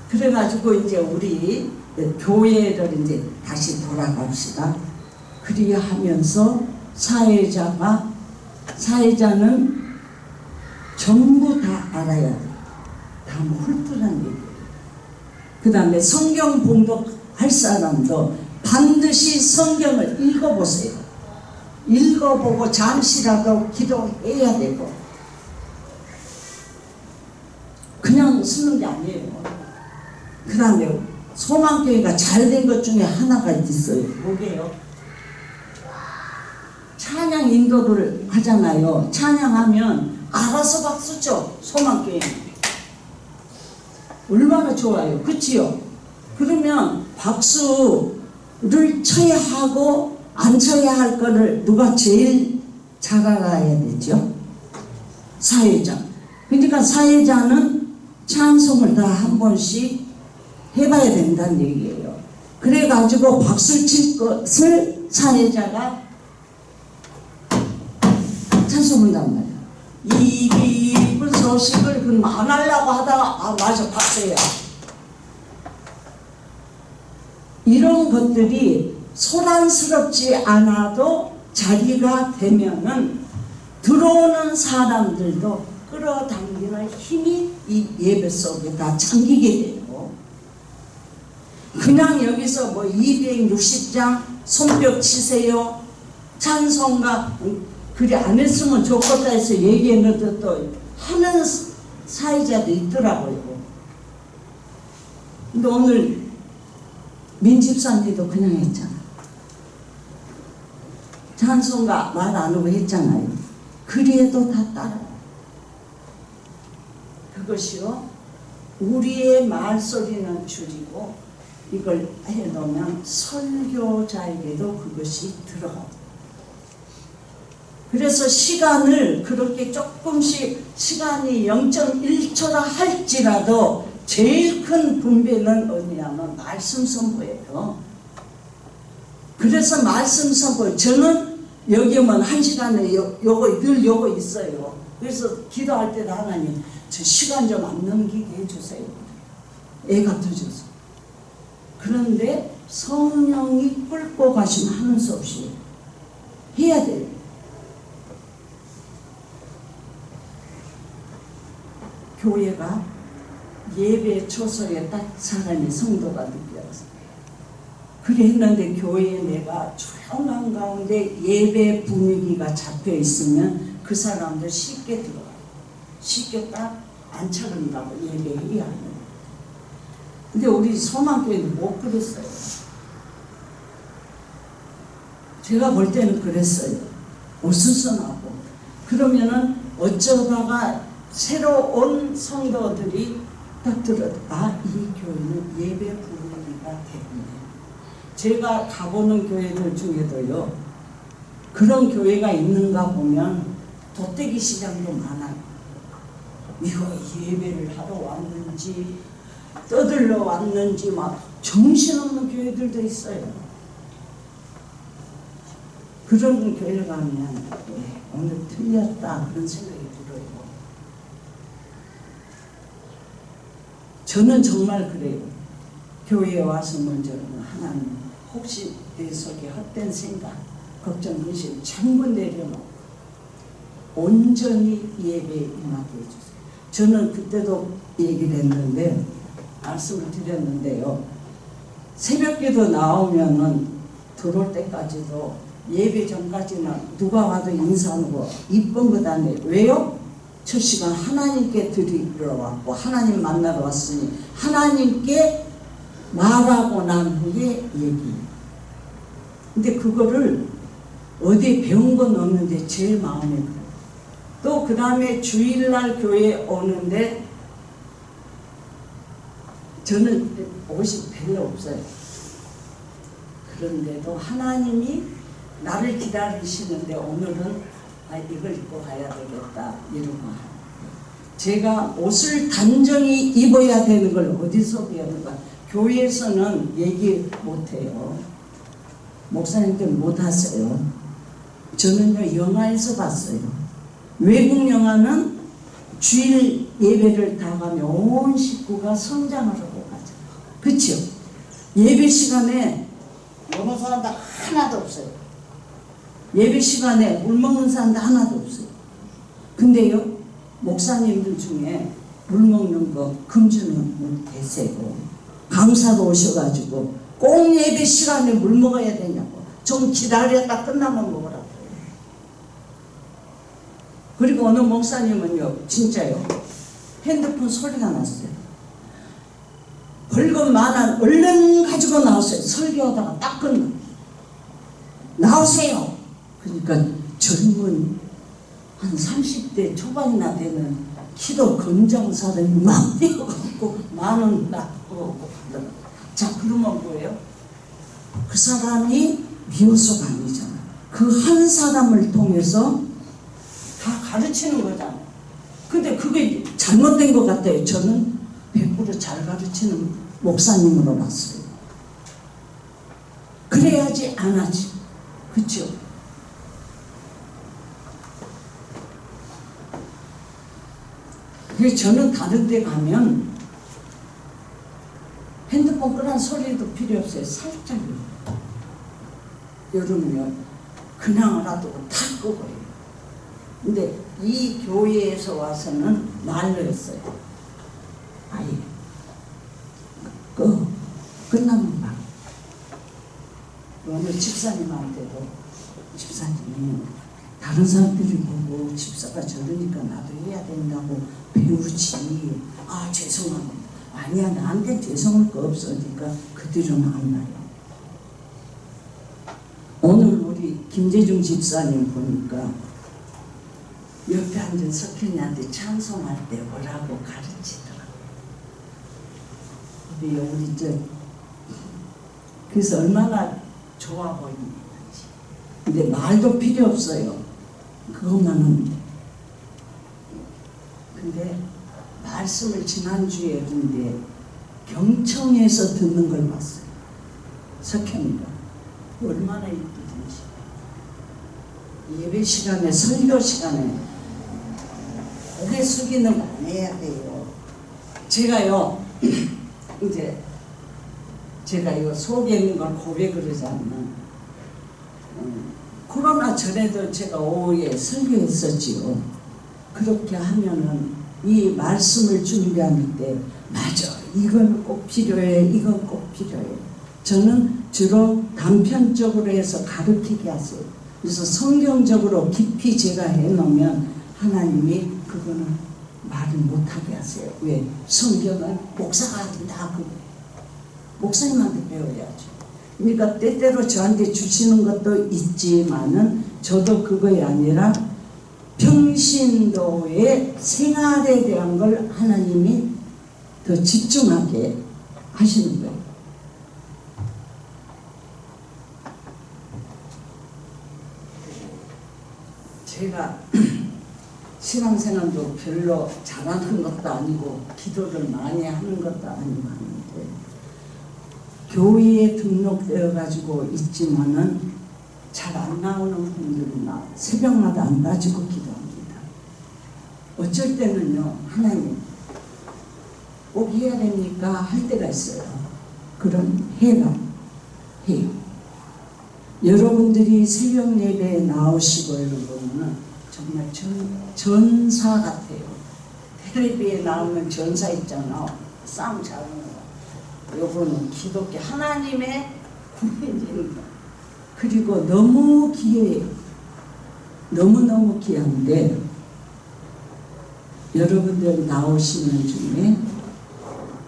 그래가지고 이제 우리 교회를 이제 다시 돌아갑시다. 그리하면서 사회자는 전부 다 알아야 돼. 다 훑으란 얘기예요. 그 다음에 성경 봉독할 사람도 반드시 성경을 읽어보세요. 읽어보고 잠시라도 기도해야 되고, 그냥 쓰는 게 아니에요. 그 다음에 소망교회가 잘 된 것 중에 하나가 있어요. 뭐게요? 찬양 인도를 하잖아요. 찬양하면 알아서 박수쳐. 소망교회는 얼마나 좋아요. 그치요? 그러면 박수를 쳐야 하고 안 쳐야 할 거를 누가 제일 잘 알아야 되죠? 사회자. 그러니까 사회자는 찬송을 다 한 번씩 해봐야 된다는 얘기예요. 그래가지고 박수 칠 것을 사회자가 찬송한단 말이야. 이 기쁜 소식을 그 안 하려고 하다가 맞아 박수야. 이런 것들이 소란스럽지 않아도 자리가 되면은 들어오는 사람들도 끌어당기는 힘이 이 예배 속에 다 잠기게 돼요. 그냥 여기서 뭐 260장 손뼉 치세요, 찬송가 그리 안 했으면 좋겠다 해서 얘기했는데 또 하는 사회자도 있더라고요. 근데 오늘 민집사님도 그냥 했잖아. 찬송가 말 안 하고 했잖아요. 그래도 다 따라. 그것이요, 우리의 말소리는 줄이고 이걸 해놓으면 설교자에게도 그것이 들어가고. 그래서 시간을 그렇게 조금씩 시간이 0.1초라 할지라도 제일 큰 분배는 어디냐면 말씀 선포예요. 그래서 말씀 선포, 저는 여기 오면 1시간에 늘 요거 있어요. 그래서 기도할 때도 하나님 저 시간 좀 안 넘기게 해주세요. 애가 터져서. 그런데 성령이 끌고 가시면 하는 수 없이 해야 돼요. 교회가 예배 초소에 딱 사람이 성도가 느껴서 그래 했는데 교회에 내가 조용한 가운데 예배 분위기가 잡혀 있으면 그 사람들 쉽게 들어가요. 쉽게 딱 안 차린다고 예배해야 하는. 근데 우리 소망교회는 못 그랬어요. 제가 볼 때는 그랬어요. 어수선하고. 그러면은 어쩌다가 새로 온 성도들이 딱 들어도 이 교회는 예배 분위기가 되겠네. 제가 가보는 교회들 중에도요, 그런 교회가 있는가 보면 돗대기 시장도 많아요. 이거 예배를 하러 왔는지 떠들러 왔는지 막 정신없는 교회들도 있어요. 그런 교회 가면 오늘 틀렸다 그런 생각이 들어요. 저는 정말 그래요. 교회에 와서 먼저 하나님 혹시 내 속에 헛된 생각, 걱정, 근심 전부 내려놓고 온전히 예배에 임하게 해주세요. 저는 그때도 얘기를 했는데 말씀을 드렸는데요. 새벽기도 나오면은 들어올 때까지도 예배 전까지는 누가 와도 인사하고 이쁜 것 안 해요. 왜요? 첫 시간 하나님께 드리러 왔고 하나님 만나러 왔으니 하나님께 말하고 난 후에 얘기. 근데 그거를 어디 배운 건 없는데 제일 마음에 들어요. 또 그 다음에 주일날 교회에 오는데 저는 옷이 별로 없어요. 그런데도 하나님이 나를 기다리시는데 오늘은 이걸 입고 가야 되겠다 이러고 제가 옷을 단정히 입어야 되는 걸 어디서 배우는가? 교회에서는 얘기 못해요. 목사님들 못하세요. 저는요 영화에서 봤어요. 외국 영화는 주일 예배를 다 가면 온 식구가 성장을 하고 가죠. 그렇죠? 예배 시간에 어느 사람도 하나도 없어요. 예배 시간에 물 먹는 사람도 하나도 없어요. 근데요 목사님들 중에 물 먹는 거 금주는 분 계세고 강사도 오셔가지고 꼭 예배 시간에 물 먹어야 되냐고 좀 기다렸다 끝나면 먹으라고. 그리고 어느 목사님은요 진짜요 핸드폰 소리가 났어요. 벌금 10,000원 얼른 가지고 나오세요. 설교하다가 딱 끝나. 나오세요. 그러니까 젊은 한 30대 초반이나 되는 키도 건장 사람이 막 뛰어가고 10,000원 놔두고 자 그러면 뭐예요? 그 사람이 미워서가 아니잖아. 그 한 사람을 통해서 다 가르치는 거잖아. 근데 그게 잘못된 것 같아요. 저는 100% 잘 가르치는 목사님으로 봤어요. 그래야지 안 하지. 그렇죠? 그래서 저는 다른 데 가면 핸드폰 끄라는 소리도 필요 없어요. 살짝요. 여름은요 그냥 놔두고 다 끄고요. 근데 이 교회에서 와서는 말로 했어요. 아예 끝나면 말. 오늘 집사님한테도 집사님 다른 사람들이 보고 집사가 저러니까 나도 해야 된다고 배우지. 죄송합니다. 아니야 나한테 죄송할 거 없으니까 그들은 안 나요. 오늘 우리 김재중 집사님 보니까 옆에 앉은 석현이한테 찬송할 때 뭐라고 가르치더라고. 우리 그래서 얼마나 좋아 보이는지. 근데 말도 필요 없어요. 그것만은. 근데 말씀을 지난주에 했는데 경청해서 듣는 걸 봤어요. 석현이가 얼마나 이쁘든지. 예배 시간에 설교 시간에 고개 숙이는 거 안 해야 돼요. 제가요 이제 제가 이거 속에 있는 걸 고백을 하지 않는 코로나 전에도 제가 오후에 설교했었지요. 그렇게 하면은 이 말씀을 준비할 때 맞아, 이건 꼭 필요해, 이건 꼭 필요해. 저는 주로 단편적으로 해서 가르치게 하세요. 그래서 성경적으로 깊이 제가 해놓으면 하나님이 그거는 말을 못하게 하세요. 왜? 성경은 목사가 다 그 목사님한테 배워야죠. 그러니까 때때로 저한테 주시는 것도 있지만은 저도 그거이 아니라 평신도의 생활에 대한 걸 하나님이 더 집중하게 하시는 거예요. 제가 신앙생활도 별로 잘하는 것도 아니고 기도를 많이 하는 것도 아니고 하는데 교회에 등록되어 가지고 있지만은 잘 안 나오는 분들은 새벽마다 안 가지고 기도합니다. 어쩔 때는요, 하나님 꼭 해야 됩니까? 할 때가 있어요. 그럼 해요. 여러분들이 새벽 예배에 나오시고 이런 거는 정말 전사 같아요. 텔레비에 나오는 전사 있잖아. 싸움 잘하는 거. 요거는 기독교 하나님의 국민입니다. 그리고 너무 귀해요. 너무너무 귀한데 여러분들 나오시는 중에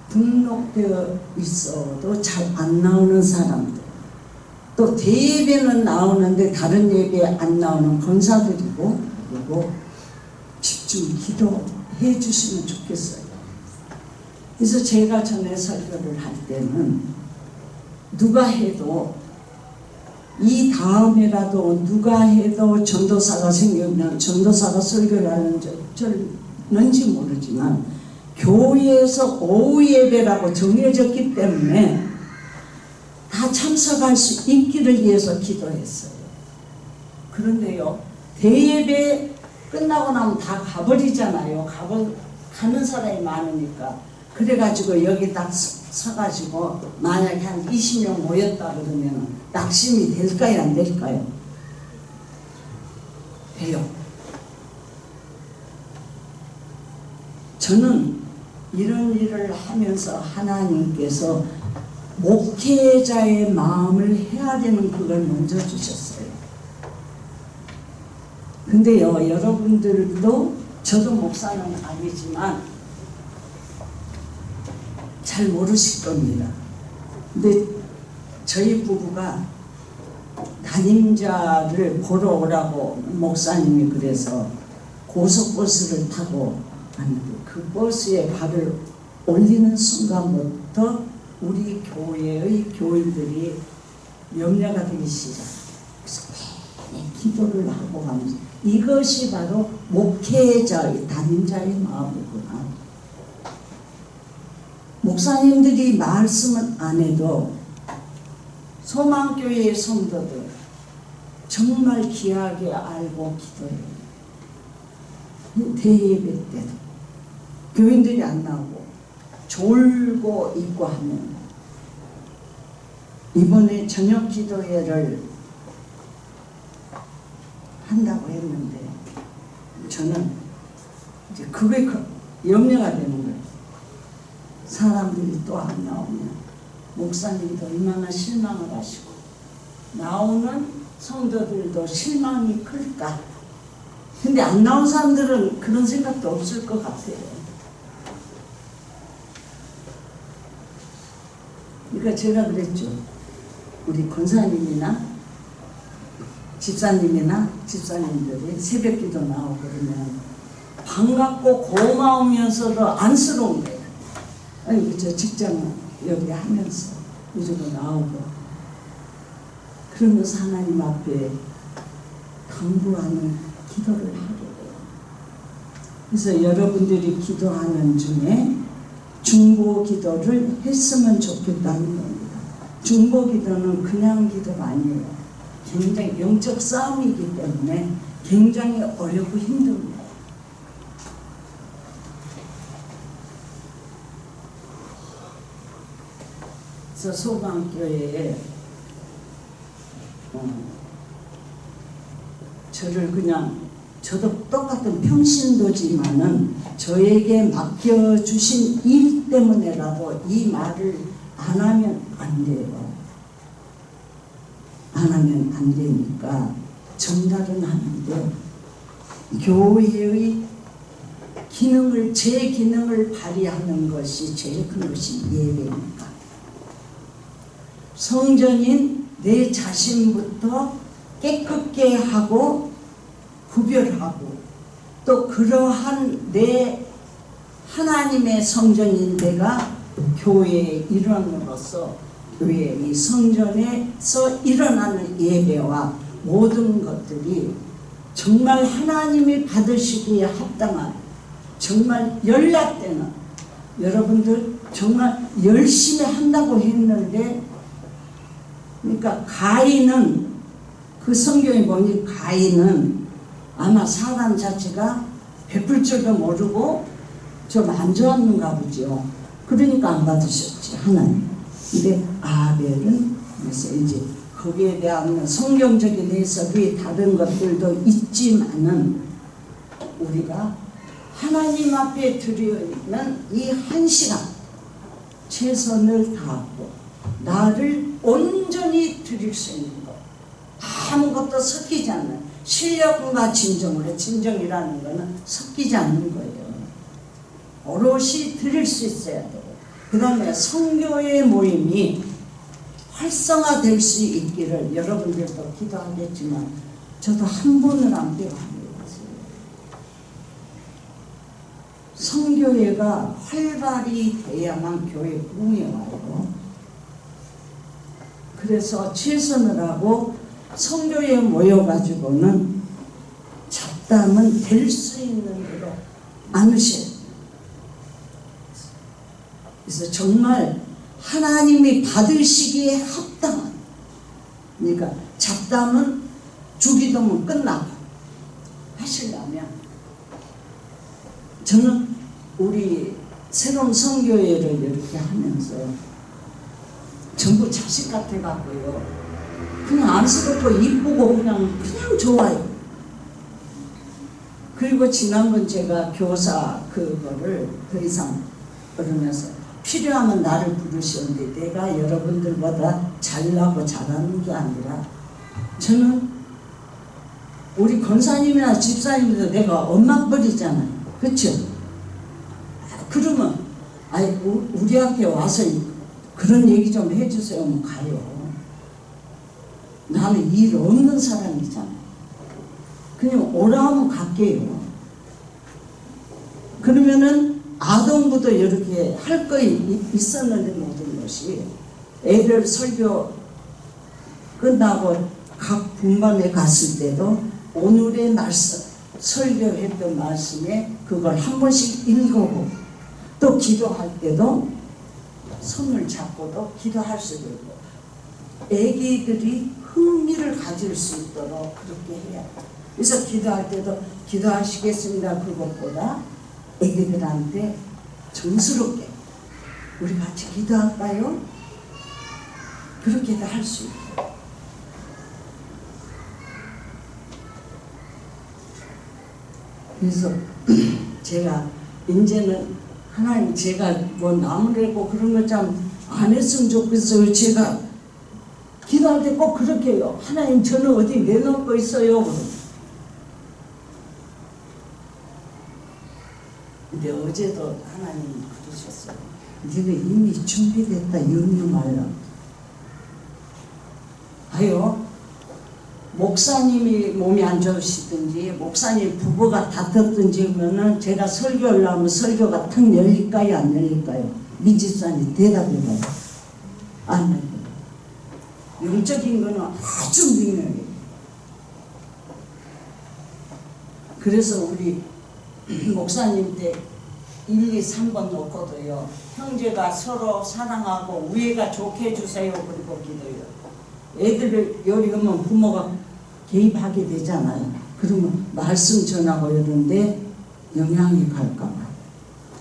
등록되어 있어도 잘 안 나오는 사람들, 또 대예배는 나오는데 다른 예배에 안 나오는 권사들이고, 그리고 집중 기도해 주시면 좋겠어요. 그래서 제가 전에 설교를 할 때는 누가 해도 이 다음에라도 누가 해도 전도사가 생기면 전도사가 설교를 하는지 모르지만 교회에서 오후 예배라고 정해졌기 때문에 다 참석할 수 있기를 위해서 기도했어요. 그런데요, 대예배 끝나고 나면 다 가버리잖아요. 가는 사람이 많으니까. 그래가지고 여기 딱 서가지고 만약에 한 20명 모였다 그러면 낙심이 될까요, 안 될까요? 돼요. 저는 이런 일을 하면서 하나님께서 목회자의 마음을 해야 되는 그걸 먼저 주셨어요. 근데요, 여러분들도, 저도 목사는 아니지만 잘 모르실 겁니다. 근데 저희 부부가 담임자를 보러 오라고 목사님이 그래서 고속버스를 타고 왔는데 그 버스에 발을 올리는 순간부터 우리 교회의 교인들이 염려가 되기 시작. 그래서 기도를 하고 가면서 이것이 바로 목회자의 담임자의 마음이구나. 목사님들이 말씀은 안 해도 소망교회의 성도들 정말 귀하게 알고 기도해요. 대예배 때도 교인들이 안 나오고 졸고 있고 하면 이번에 저녁 기도회를 한다고 했는데 저는 이제 그게 염려가 되는 거예요. 사람들이 또 안 나오면 목사님도 얼마나 실망을 하시고 나오는 성도들도 실망이 클까. 근데 안 나온 사람들은 그런 생각도 없을 것 같아요. 그러니까 제가 그랬죠. 우리 권사님이나 집사님들이 새벽기도 나오고 그러면 반갑고 고마우면서도 안쓰러운 거예요. 아니, 저 직장 여기 하면서 요즘은 나오고 그러면서 하나님 앞에 당부하는 기도를 하게 돼요. 그래서 여러분들이 기도하는 중에 중보 기도를 했으면 좋겠다는 겁니다. 중보 기도는 그냥 기도가 아니에요. 굉장히 영적 싸움이기 때문에 굉장히 어렵고 힘듭니다. 그래서 소방교회에 저를 그냥, 저도 똑같은 평신도지만은 저에게 맡겨주신 일 때문에라도 이 말을 안 하면 안 돼요. 안 하면 안 되니까 전달은 하는데, 교회의 기능을, 제 기능을 발휘하는 것이 제일 큰 것이 예배니까. 성전인 내 자신부터 깨끗게 하고 구별하고, 또 그러한 내 하나님의 성전인 내가 교회의 일원으로서 왜 이 성전에서 일어나는 예배와 모든 것들이 정말 하나님이 받으시기에 합당한, 정말 연락되는, 여러분들 정말 열심히 한다고 했는데, 그러니까 가인은, 그 성경에 보니 가인은 아마 사람 자체가 베풀 줄도 모르고 좀 안 좋았는가 보죠. 그러니까 안 받으셨지, 하나님. 근데 아벨은, 그래서 이제 거기에 대한 성경적인 해석이 다른 것들도 있지만은, 우리가 하나님 앞에 드리는 이 한 시간 최선을 다하고 나를 온전히 드릴 수 있는 것, 아무것도 섞이지 않는, 실력과 진정으로, 진정이라는 것은 섞이지 않는 거예요. 오롯이 드릴 수 있어야 되고, 그 다음에 성교의 모임이 활성화될 수 있기를 여러분들도 기도하겠지만 저도 한 번은 안 배워합니다. 성교회가 활발히 돼야만 교회 부흥이 와요. 그래서 최선을 하고 성교회에 모여가지고는 잡담은 될 수 있는 대로 나누셔야 돼요. 그래서 정말 하나님이 받으시기에 합당한, 그러니까 잡담은 주기도문 끝나고 하시려면, 저는 우리 새로운 성교회를 이렇게 하면서 전부 자식 같아갖고요, 그냥 안쓰럽고 이쁘고 그냥 좋아요. 그리고 지난번 제가 교사 그거를 더 이상 그러면서, 필요하면 나를 부르시는데 내가 여러분들보다 잘나고 잘하는 게 아니라, 저는 우리 권사님이나 집사님도 내가 엄마 버리잖아요. 그렇죠? 그러면 아이 우리한테 와서 그런 얘기 좀 해주세요 하면 가요. 나는 일 없는 사람이잖아요. 그냥 오라 하면 갈게요. 그러면은 아동부도 이렇게 할 거 있었는데, 모든 것이 애들 설교 끝나고 각 분반에 갔을 때도 오늘의 말씀, 설교했던 말씀에 그걸 한 번씩 읽어보고, 또 기도할 때도 손을 잡고도 기도할 수도 있고, 애기들이 흥미를 가질 수 있도록 그렇게 해야 돼요. 그래서 기도할 때도 기도하시겠습니다 그것보다 애기들한테 정스럽게 우리 같이 기도할까요? 그렇게도 할 수 있고. 그래서 제가 이제는 하나님, 제가 뭐 나무래고 그런 거 좀 안 했으면 좋겠어요. 제가 기도할 때 꼭 그렇게 해요. 하나님, 저는 어디 내놓을 거 있어요. 근데 어제도 하나님 그러셨어요. 네가 이미 준비됐다, 염려 말라. 아요, 목사님이 몸이 안 좋으시든지 목사님 부부가 다퉜든지 하면은 제가 설교를 하면 설교가 탁 열릴까요, 안 열릴까요? 민지사님 대답해봐요. 안 열려요. 영적인 거는 아주 중요해요. 그래서 우리 목사님 때 1, 2, 3번 놓고도요, 형제가 서로 사랑하고 우애가 좋게 해주세요. 그리고 기도요. 애들을 요리하면 부모가 개입하게 되잖아요. 그러면 말씀 전하고 이러는데 영향이 갈까봐.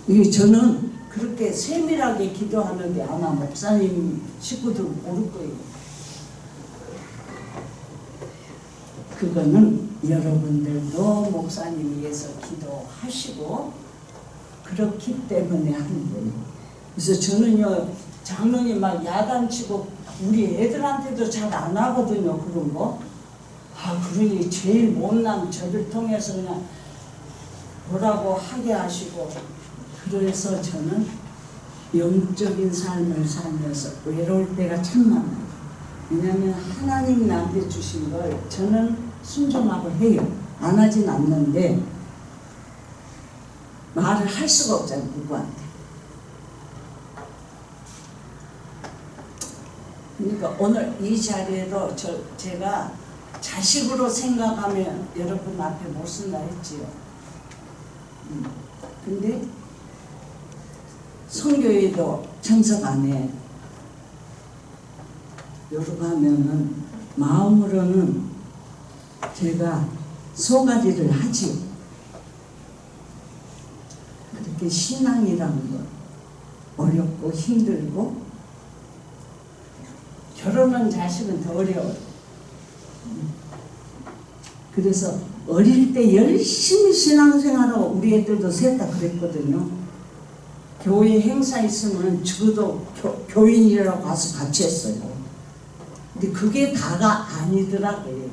이게 저는 그렇게 세밀하게 기도하는데 아마 목사님 식구들 모를 거예요. 그거는 여러분들도 목사님 위해서 기도하시고 그렇기 때문에 하는 거예요. 그래서 저는요, 장로님 막 야단치고 우리 애들한테도 잘 안 하거든요, 그런 거. 그러니 제일 못난 저를 통해서 그냥 뭐라고 하게 하시고, 그래서 저는 영적인 삶을 살면서 외로울 때가 참 많아요. 왜냐하면 하나님이 나한테 주신 걸 저는 순종하고 해요. 안 하진 않는데 말을 할 수가 없잖아요, 누구한테. 그러니까 오늘 이 자리에도 제가 자식으로 생각하면 여러분 앞에 못 쓴다 했지요. 근데 선교회도 참석 안 해. 여러분 하면은 마음으로는 제가 소가지를 하지요. 그렇게 신앙이라는 건 어렵고 힘들고, 결혼한 자식은 더 어려워요. 그래서 어릴 때 열심히 신앙생활하고 우리 애들도 셋 다 그랬거든요. 교회 행사 있으면 저도 교인이라고 가서 같이 했어요. 근데 그게 다가 아니더라고요.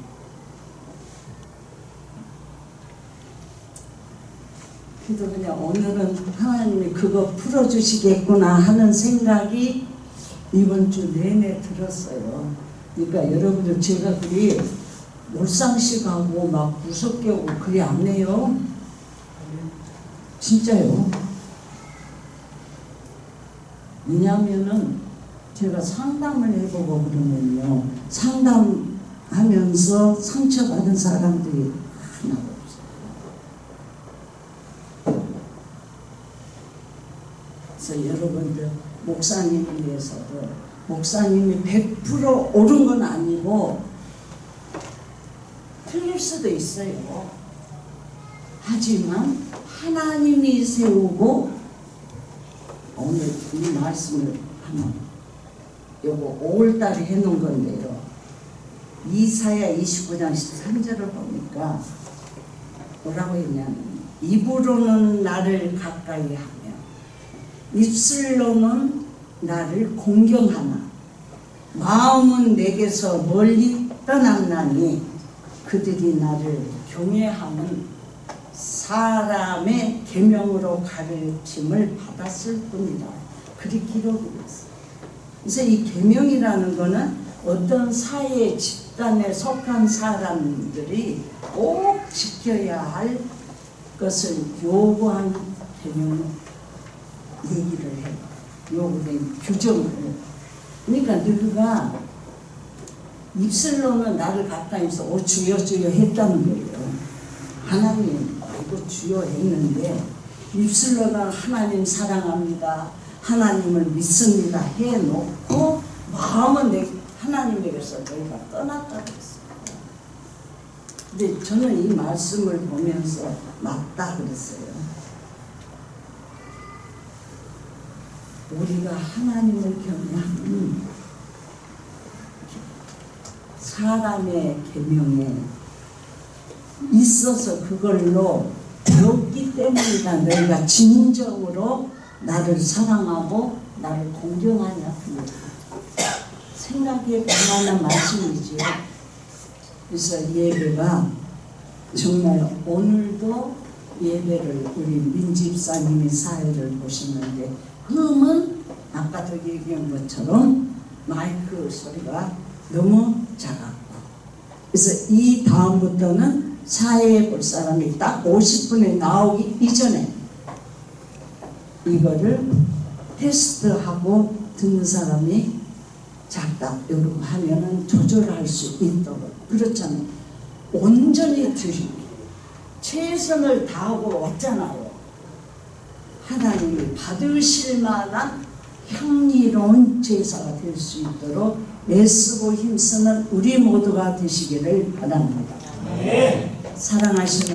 그래도 그냥 오늘은 하나님이 그거 풀어주시겠구나 하는 생각이 이번 주 내내 들었어요. 그러니까 여러분들 제가 그리 몰상식하고 막 무섭게 하고 그리 안 해요. 진짜요. 왜냐하면은 제가 상담을 해보고 그러면요, 상담하면서 상처받은 사람들이 하나도 없어요. 그래서 여러분들 목사님을 위해서도, 목사님이 100% 옳은 건 아니고 틀릴 수도 있어요. 하지만 하나님이 세우고, 오늘 이 말씀을 하면 요거 5월달에 해놓은 건데요, 이사야 29장 13절을 보니까 뭐라고 했냐면, 입으로는 나를 가까이 하며 입술로는 나를 공경하나 마음은 내게서 멀리 떠났나니 그들이 나를 경외함은 사람의 계명으로 가르침을 받았을 뿐이다. 그리 기록이 됐어요. 그래서 이 계명이라는 거는 어떤 사회 집단에 속한 사람들이 꼭 지켜야 할 것을 요구한 계명을 얘기를 해요. 요구된 규정을 해요. 그러니까 너희가 입술로는 나를 가까이서 오 주여 주여 했다는 거예요. 하나님 이거 주여 했는데 입술로는 하나님 사랑합니다, 하나님을 믿습니다 해놓고 마음은 하나님에게서 너희가 떠났다고 했어요. 근데 저는 이 말씀을 보면서 맞다 그랬어요. 우리가 하나님을 경외하면 사람의 계명에 있어서 그걸로 배웠기 때문이다. 너희가 진정으로 나를 사랑하고 나를 공경하냐. 생각해 볼 만한 말씀이지요. 그래서 예배가 정말 오늘도 예배를 우리 민집사님이 사회를 보시는데, 흠은 아까도 얘기한 것처럼 마이크 소리가 너무 작았고, 그래서 이 다음부터는 사회에 볼 사람이 딱 50분에 나오기 이전에 이거를 테스트하고 듣는 사람이 작다 이러고 하면은 조절할 수 있도록. 그렇잖아요. 온전히 드리기, 최선을 다하고 왔잖아요. 하나님이 받으실 만한 향리로운 제사가 될 수 있도록 애쓰고 힘쓰는 우리 모두가 되시기를 바랍니다. 사랑하시는